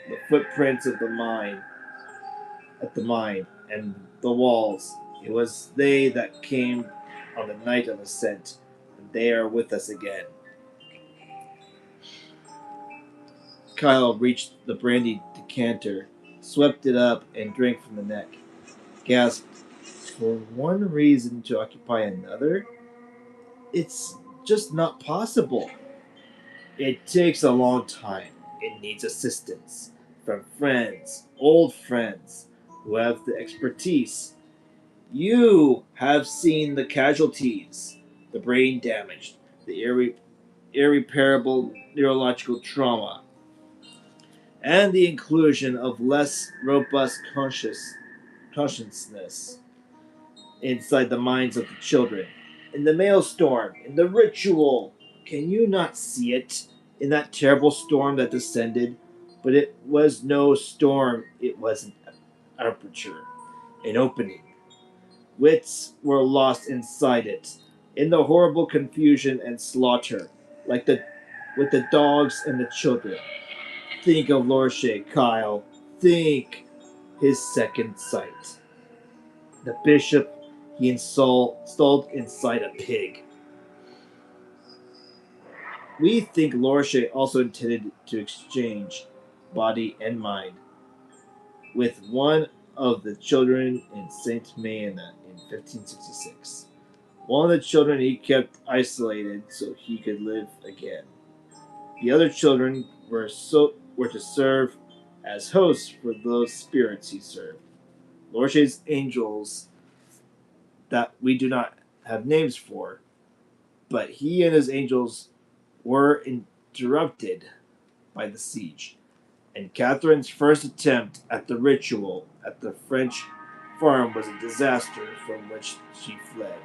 the footprints of the mine at the mine, and the walls. It was they that came on the night of ascent, and they are with us again. Kyle reached the brandy decanter, swept it up, and drank from the neck. Gasped, for one reason to occupy another? It's just not possible. It takes a long time. It needs assistance from friends, old friends, who have the expertise. You have seen the casualties, the brain damaged, the irreparable neurological trauma, and the inclusion of less robust consciousness inside the minds of the children. In the maelstrom, in the ritual. Can you not see it? In that terrible storm that descended? But it was no storm, it was an aperture, an opening. Wits were lost inside it, in the horrible confusion and slaughter, like the with the dogs and the children. Think of Lorche, Kyle. Think. his second sight. The bishop he installed inside a pig. We think Lorche also intended to exchange body and mind with one of the children in Saint Maena in 1566. One of the children he kept isolated so he could live again. The other children were to serve as hosts for those spirits he served. Lorche's angels that we do not have names for, but he and his angels were interrupted by the siege, and Catherine's first attempt at the ritual at the French farm was a disaster from which she fled.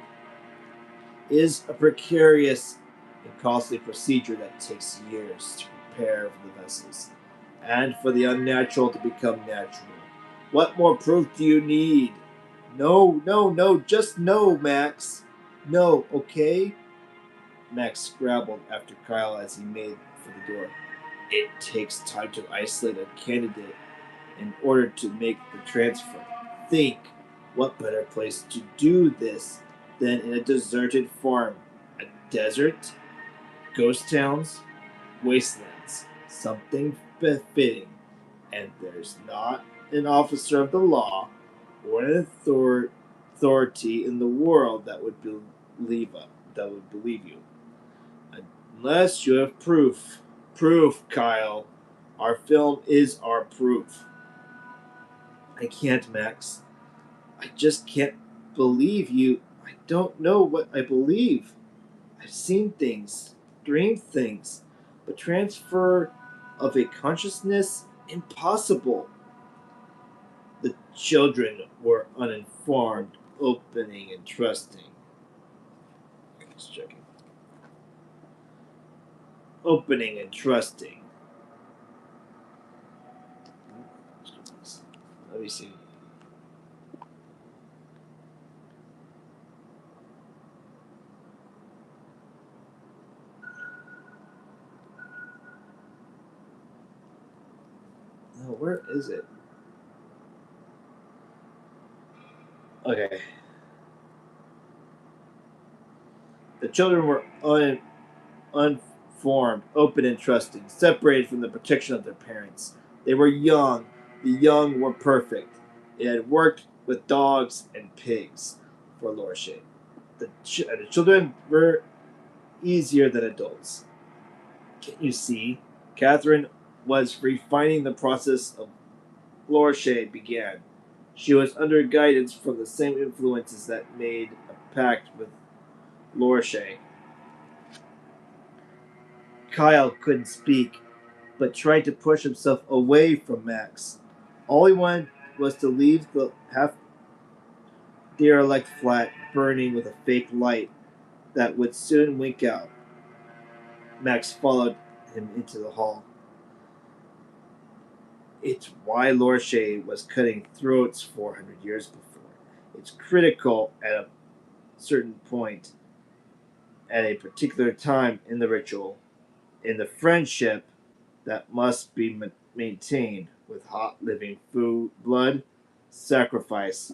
It is a precarious and costly procedure that takes years to prepare for the vessels, and for the unnatural to become natural. What more proof do you need? No, no, no, just no, Max. No, okay? Max scrabbled after Kyle as he made for the door. It takes time to isolate a candidate in order to make the transfer. Think, what better place to do this than in a deserted farm? A desert? Ghost towns? Wastelands? Something befitting. And there's not an officer of the law or an authority in the world that would believe you. Unless you have proof. Proof, Kyle. Our film is our proof. I can't, Max. I just can't believe you. I don't know what I believe. I've seen things, dreamed things, but transfer of a consciousness impossible. The children were uninformed, opening, and trusting. Just checking. Opening and trusting. Let me see. No, where is it? Okay. The children were unformed, open and trusting, separated from the protection of their parents. They were young. The young were perfect. It had worked with dogs and pigs for Lorche. The children were easier than adults. Can't you see? Catherine was refining the process of Lorche began. She was under guidance from the same influences that made a pact with Lorche. Kyle couldn't speak, but tried to push himself away from Max. All he wanted was to leave the half derelict flat burning with a fake light that would soon wink out. Max followed him into the hall. It's why Lorche was cutting throats 400 years before. It's critical at a certain point, at a particular time in the ritual, in the friendship that must be maintained with hot living food, blood, sacrifice.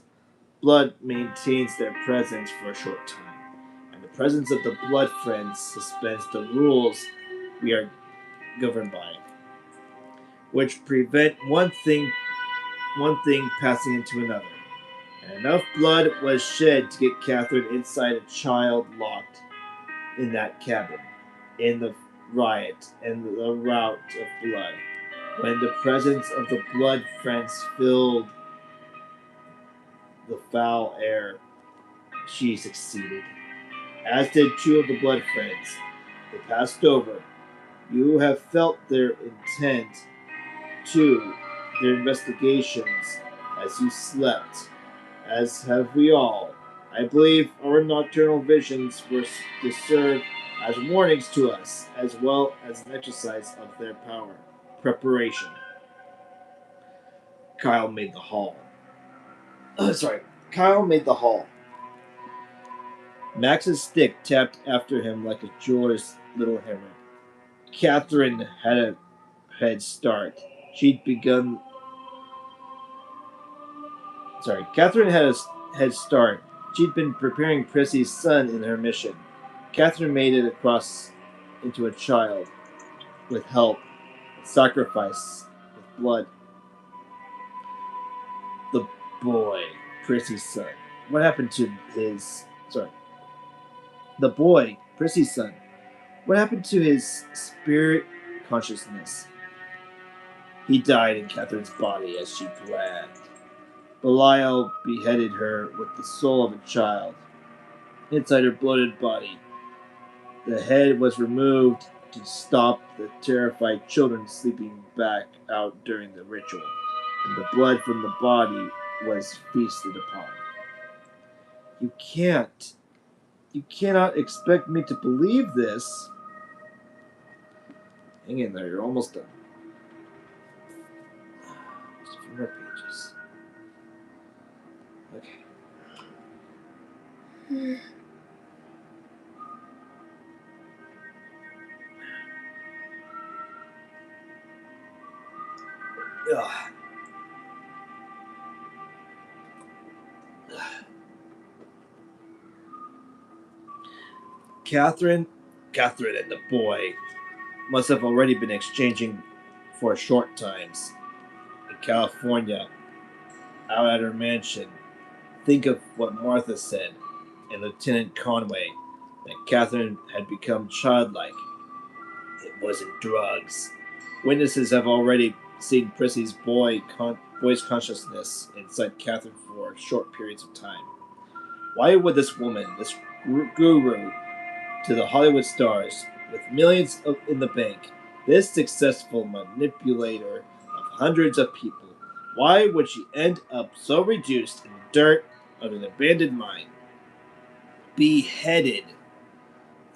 Blood maintains their presence for a short time, and the presence of the blood friends suspends the rules we are governed by, which prevent one thing passing into another. And enough blood was shed to get Catherine inside a child locked in that cabin, in the riot and the rout of blood. When the presence of the blood friends filled the foul air, she succeeded, as did two of the blood friends. They passed over. You have felt their intent, too, their investigations, as you slept, as have we all. I believe our nocturnal visions were to serve as warnings to us, as well as an exercise of their power. Preparation. Kyle made the hall. Kyle made the hall. Max's stick tapped after him like a jeweler's little hammer. Catherine had a head start. She'd begun Catherine had a head start. She'd been preparing Prissy's son in her mission. Catherine made it across into a child with help, with sacrifice, with blood. The boy, Prissy's son. What happened to his. Sorry. The boy, Prissy's son. What happened to his spirit consciousness? He died in Catherine's body as she planned. Belial beheaded her with the soul of a child inside her bloated body. The head was removed to stop the terrified children sleeping back out during the ritual, and the blood from the body was feasted upon. You can't. You cannot expect me to believe this. Hang in there, you're almost done. Just a few more pages. Okay. Ugh. Catherine and the boy must have already been exchanging for short times. In California, out at her mansion, think of what Martha said and Lieutenant Conway, that Catherine had become childlike. It wasn't drugs. Witnesses have already seen Prissy's boy's consciousness inside Catherine for short periods of time. Why would this woman, this guru to the Hollywood stars, with millions in the bank, this successful manipulator of hundreds of people, why would she end up so reduced in the dirt of an abandoned mine? Beheaded.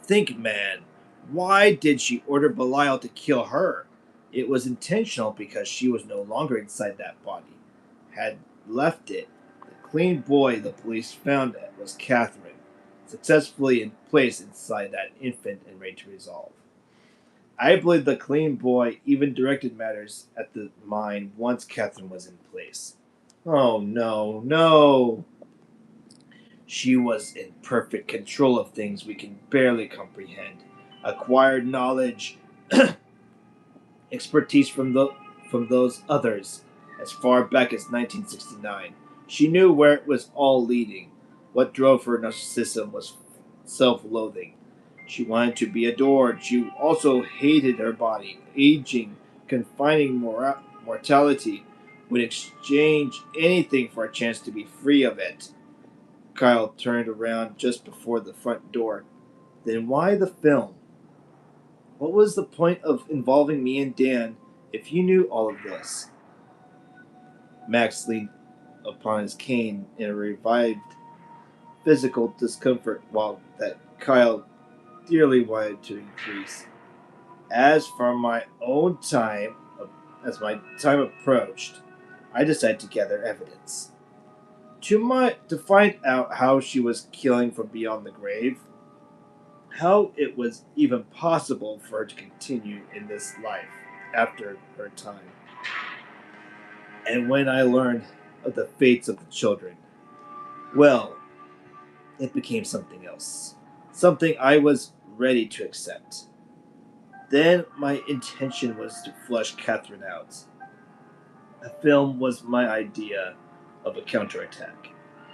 Think, man, why did she order Belial to kill her? It was intentional because she was no longer inside that body. Had left it. The clean boy the police found was Catherine, successfully in place inside that infant and ready to resolve. I believe the clean boy even directed matters at the mine once Catherine was in place. Oh no, no! She was in perfect control of things we can barely comprehend. Acquired knowledge, expertise from those others, as far back as 1969. She knew where it was all leading. What drove her narcissism was self-loathing. She wanted to be adored. She also hated her body, aging, confining mortality, would exchange anything for a chance to be free of it. Kyle turned around just before the front door. Then why the film? What was the point of involving me and Dan if you knew all of this? Max leaned upon his cane in a revived physical discomfort while that Kyle dearly wanted to increase. As for my own time, as my time approached, I decided to gather evidence. To find out how she was killing from beyond the grave, how it was even possible for her to continue in this life after her time. And when I learned of the fates of the children, well, it became something else. Something I was ready to accept. Then my intention was to flush Catherine out. The film was my idea of a counterattack.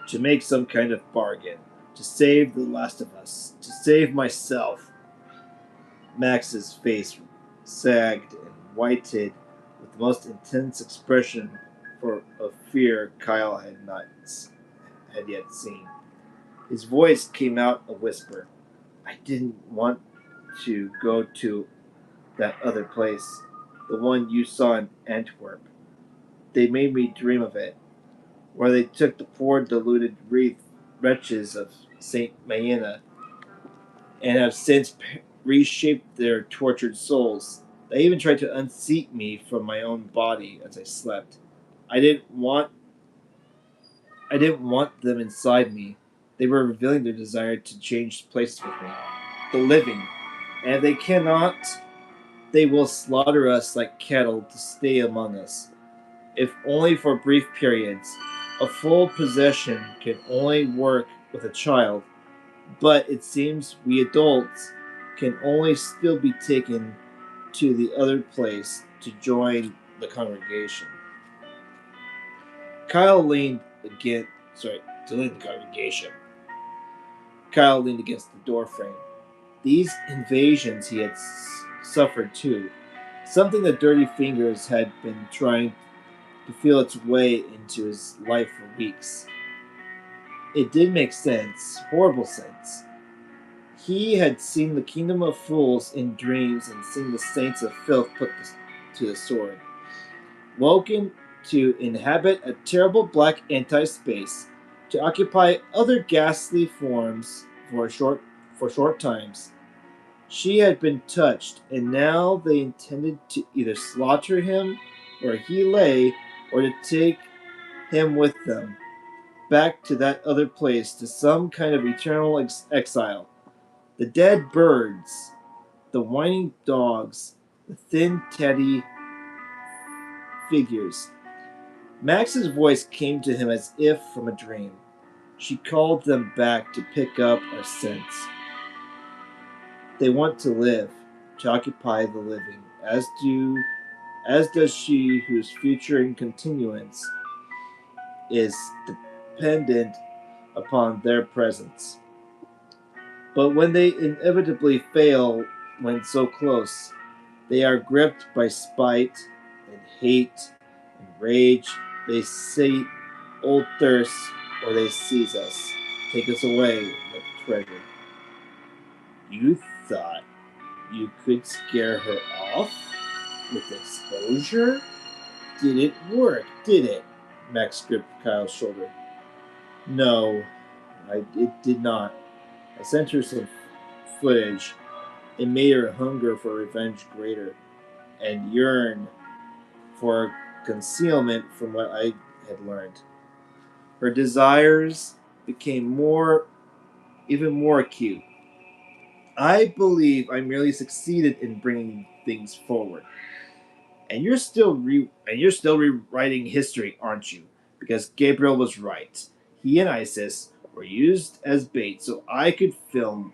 To make some kind of bargain. To save the last of us. To save myself. Max's face sagged and whited with the most intense expression of fear Kyle had yet seen. His voice came out a whisper. I didn't want to go to that other place, the one you saw in Antwerp. They made me dream of it, where they took the poor deluded wretches of Saint Maena and have since reshaped their tortured souls. They even tried to unseat me from my own body as I slept. I didn't want them inside me. They were revealing their desire to change places with me. The living. And if they cannot, they will slaughter us like cattle to stay among us. If only for brief periods, A full possession can only work with a child, but it seems we adults can only still be taken to the other place to join the congregation. Kyle leaned against to lead the congregation. Kyle leaned against the doorframe. These invasions he had suffered too, something the dirty fingers had been trying to feel its way into his life for weeks. It did make sense, horrible sense. He had seen the kingdom of fools in dreams and seen the saints of filth put to the sword. Woken to inhabit a terrible black anti-space, to occupy other ghastly forms for short times. She had been touched, and now they intended to either slaughter him where he lay, or to take him with them, back to that other place, to some kind of eternal exile. The dead birds, the whining dogs, the thin, tatty figures. Max's voice came to him as if from a dream. She called them back to pick up our scents. They want to live, to occupy the living, as does she whose future and continuance is dependent upon their presence. But when they inevitably fail when so close, they are gripped by spite and hate and rage. They sate old thirst, or they seize us, take us away like treasure. You thought you could scare her off with exposure? Didn't work, did it? Max gripped Kyle's shoulder. No, it did not. I sent her some footage. It made her hunger for revenge greater, and yearn for concealment from what I had learned. Her desires became even more acute. I believe I merely succeeded in bringing things forward. And you're still rewriting history, aren't you? Because Gabriel was right. He and Isis were used as bait so I could film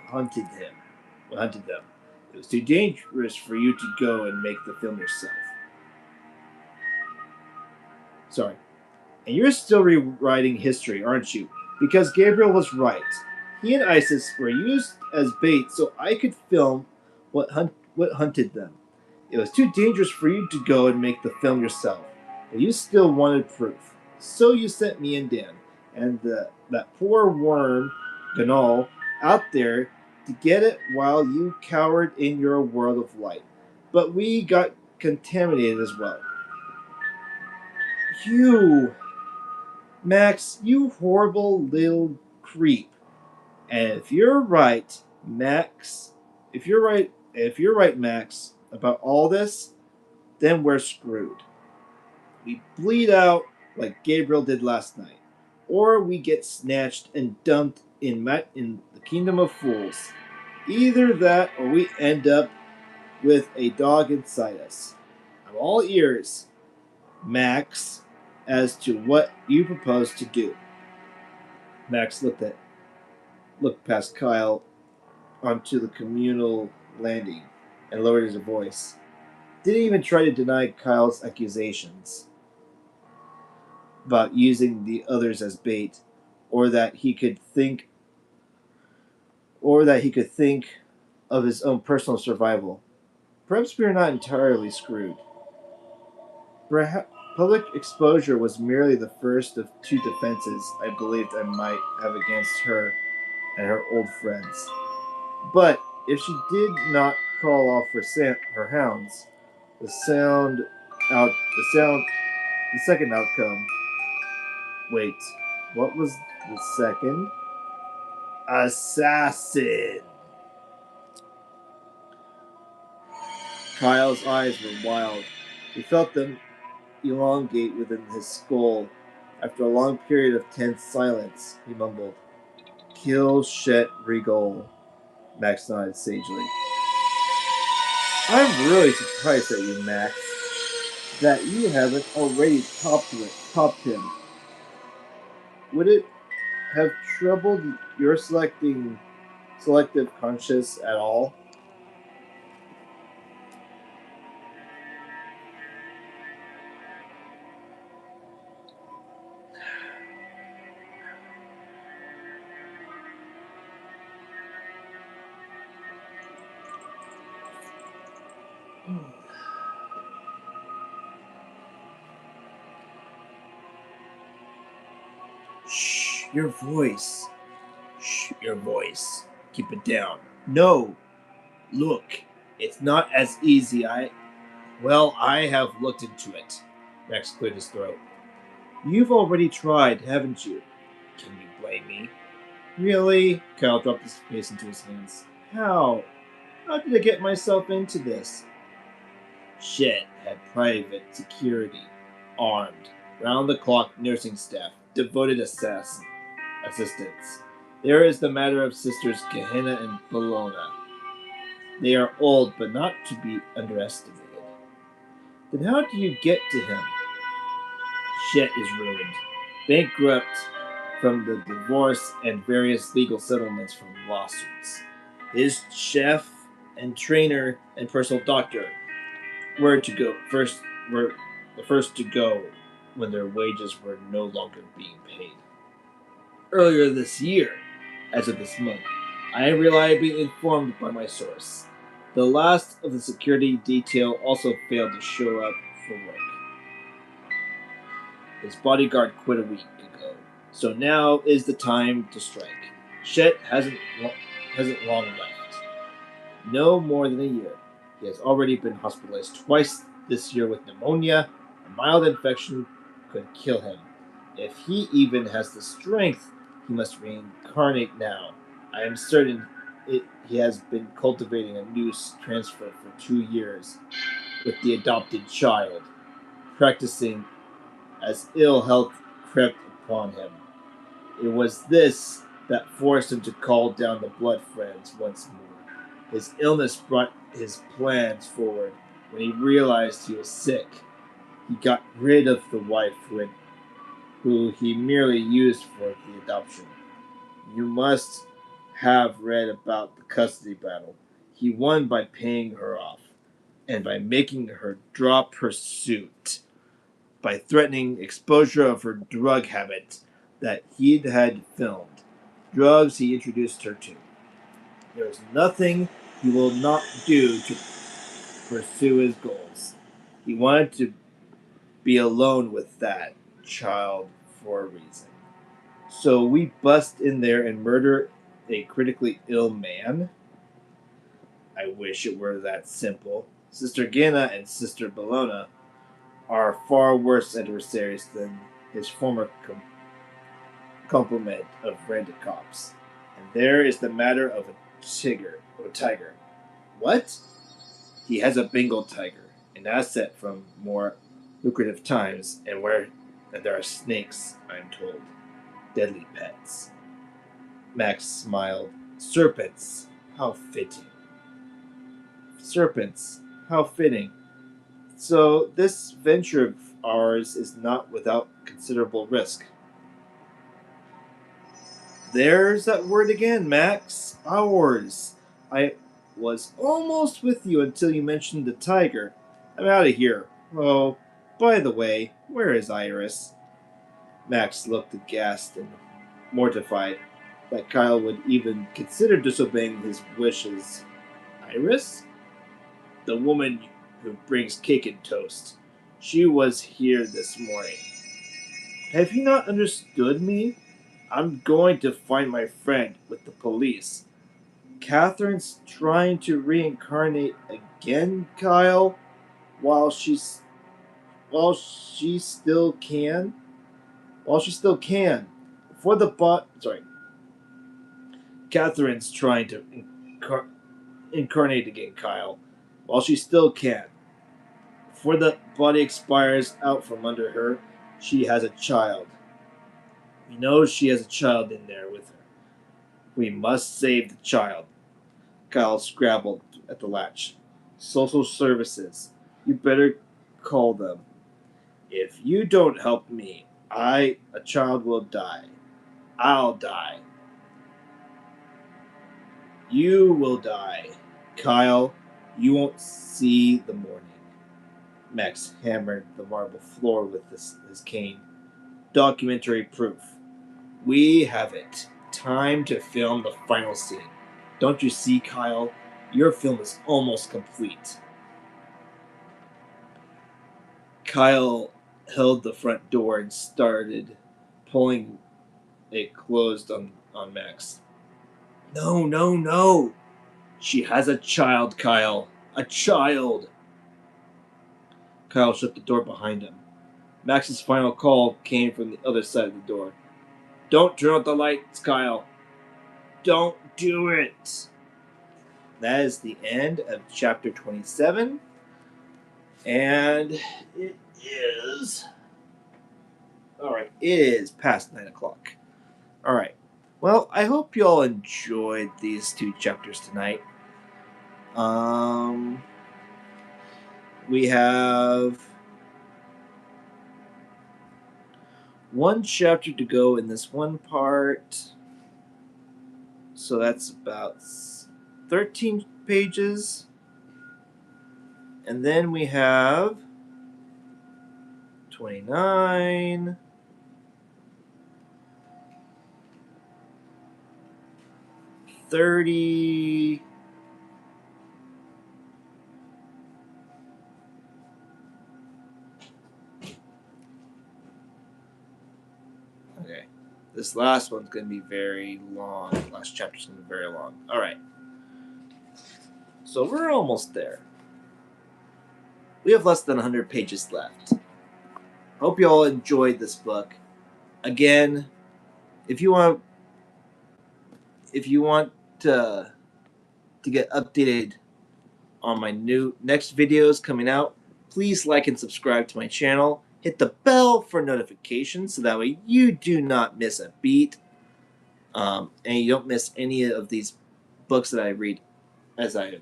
hunted him. What hunted them. It was too dangerous for you to go and make the film yourself. Sorry. And you're still rewriting history, aren't you? Because Gabriel was right. He and Isis were used as bait so I could film what hunted them. It was too dangerous for you to go and make the film yourself, but you still wanted proof. So you sent me and Dan, and that poor worm, Ganal, out there to get it while you cowered in your world of light. But we got contaminated as well. You, Max, you horrible little creep. And if you're right, Max, if you're right, Max, about all this, then we're screwed. We bleed out like Gabriel did last night, or we get snatched and dumped in the kingdom of fools. Either that, or we end up with a dog inside us. I'm all ears, Max, as to what you propose to do. Max looked past Kyle onto the communal landing and lowered his voice. Didn't even try to deny Kyle's accusations about using the others as bait, or that he could think of his own personal survival. Perhaps we are not entirely screwed. Perhaps public exposure was merely the first of two defenses I believed I might have against her and her old friends. But if she did not call off her hounds, the sound out the second outcome. Wait, what was the second? Assassin. Kyle's eyes were wild. He felt them elongate within his skull. After a long period of tense silence, he mumbled, "Kill Shet Regal." Max nodded sagely. I'm really surprised at you, Max, that you haven't already topped him. Would it have troubled your selective conscience at all? Shh, your voice. Shh, your voice. Keep it down. No, look, it's not as easy. Well, I have looked into it. Max cleared his throat. You've already tried, haven't you? Can you blame me? Really? Kyle dropped his face into his hands. How? How did I get myself into this? Shet had private security, armed, round the clock nursing staff, devoted assistants. There is the matter of Sisters Gehenna and Bologna. They are old, but not to be underestimated. Then how do you get to him? Shet is ruined, bankrupt from the divorce and various legal settlements from lawsuits. His chef and trainer and personal doctor were the first to go when their wages were no longer being paid. Earlier this year, as of this month, I am reliably informed by my source. The last of the security detail also failed to show up for work. His bodyguard quit a week ago, so now is the time to strike. Shet hasn't long left. No more than a year. He has already been hospitalized twice this year with pneumonia. A mild infection could kill him. If he even has the strength, he must reincarnate now. I am certain he has been cultivating a new transfer for 2 years with the adopted child, practicing as ill health crept upon him. It was this that forced him to call down the blood friends once more. His illness brought his plans forward. When he realized he was sick, he got rid of the wife who he merely used for the adoption. You must have read about the custody battle. He won by paying her off, and by making her drop her suit, by threatening exposure of her drug habit that he had filmed. Drugs he introduced her to. There is nothing he will not do to pursue his goals. He wanted to be alone with that child for a reason. So we bust in there and murder a critically ill man? I wish it were that simple. Sister Gina and Sister Bologna are far worse adversaries than his former complement of branded cops. And there is the matter of a tiger. What? He has a Bengal tiger, an asset from more lucrative times, and there are snakes, I'm told. Deadly pets. Max smiled. Serpents. How fitting. Serpents. How fitting. So this venture of ours is not without considerable risk. There's that word again, Max. Ours. I was almost with you until you mentioned the tiger. I'm out of here. Oh, by the way, where is Iris? Max looked aghast and mortified that Kyle would even consider disobeying his wishes. Iris? The woman who brings cake and toast. She was here this morning. Have you not understood me? I'm going to find my friend with the police. Catherine's trying to reincarnate again, Kyle, while while she still can. While she still can. Before the Catherine's trying to incarnate again, Kyle, while she still can. Before the body expires out from under her, she has a child. We know she has a child in there with her. We must save the child. Kyle scrabbled at the latch. Social services. You better call them. If you don't help me, a child will die. I'll die. You will die. Kyle, you won't see the morning. Max hammered the marble floor with his cane. Documentary proof. We have it. Time to film the final scene. Don't you see, Kyle? Your film is almost complete. Kyle held the front door and started pulling it closed on Max. No, no, no. She has a child, Kyle. A child. Kyle shut the door behind him. Max's final call came from the other side of the door. Don't turn out the lights, Kyle. Don't do it. That is the end of chapter 27. And it is. Alright, it is past 9 o'clock. Alright. Well, I hope you all enjoyed these 2 chapters tonight. We have 1 chapter to go in this one part. So that's about 13 pages. And then we have 29, 30, okay. This last one's going to be very long. Last chapter's going to be very long. All right. So we're almost there. We have less than 100 pages left. Hope you all enjoyed this book. Again, if you want to get updated on my next videos coming out, please like and subscribe to my channel. Hit the bell for notifications so that way you do not miss a beat, and you don't miss any of these books that I read as I am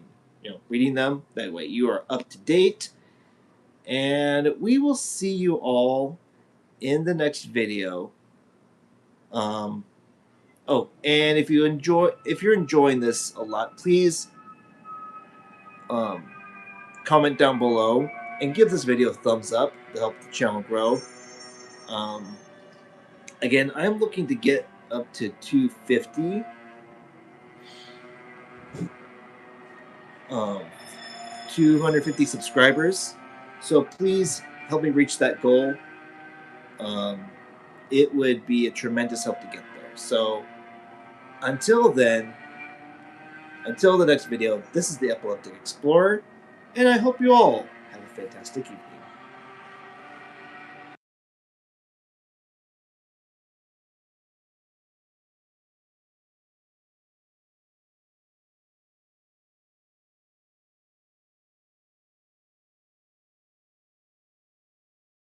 reading them. That way you are up to date. And we will see you all in the next video. And if you're enjoying this a lot, please comment down below and give this video a thumbs up to help the channel grow. Again, I'm looking to get up to 250 250 subscribers. So please help me reach that goal. It would be a tremendous help to get there. So until then, until the next video, this is the Epileptic Explorer, and I hope you all have a fantastic evening.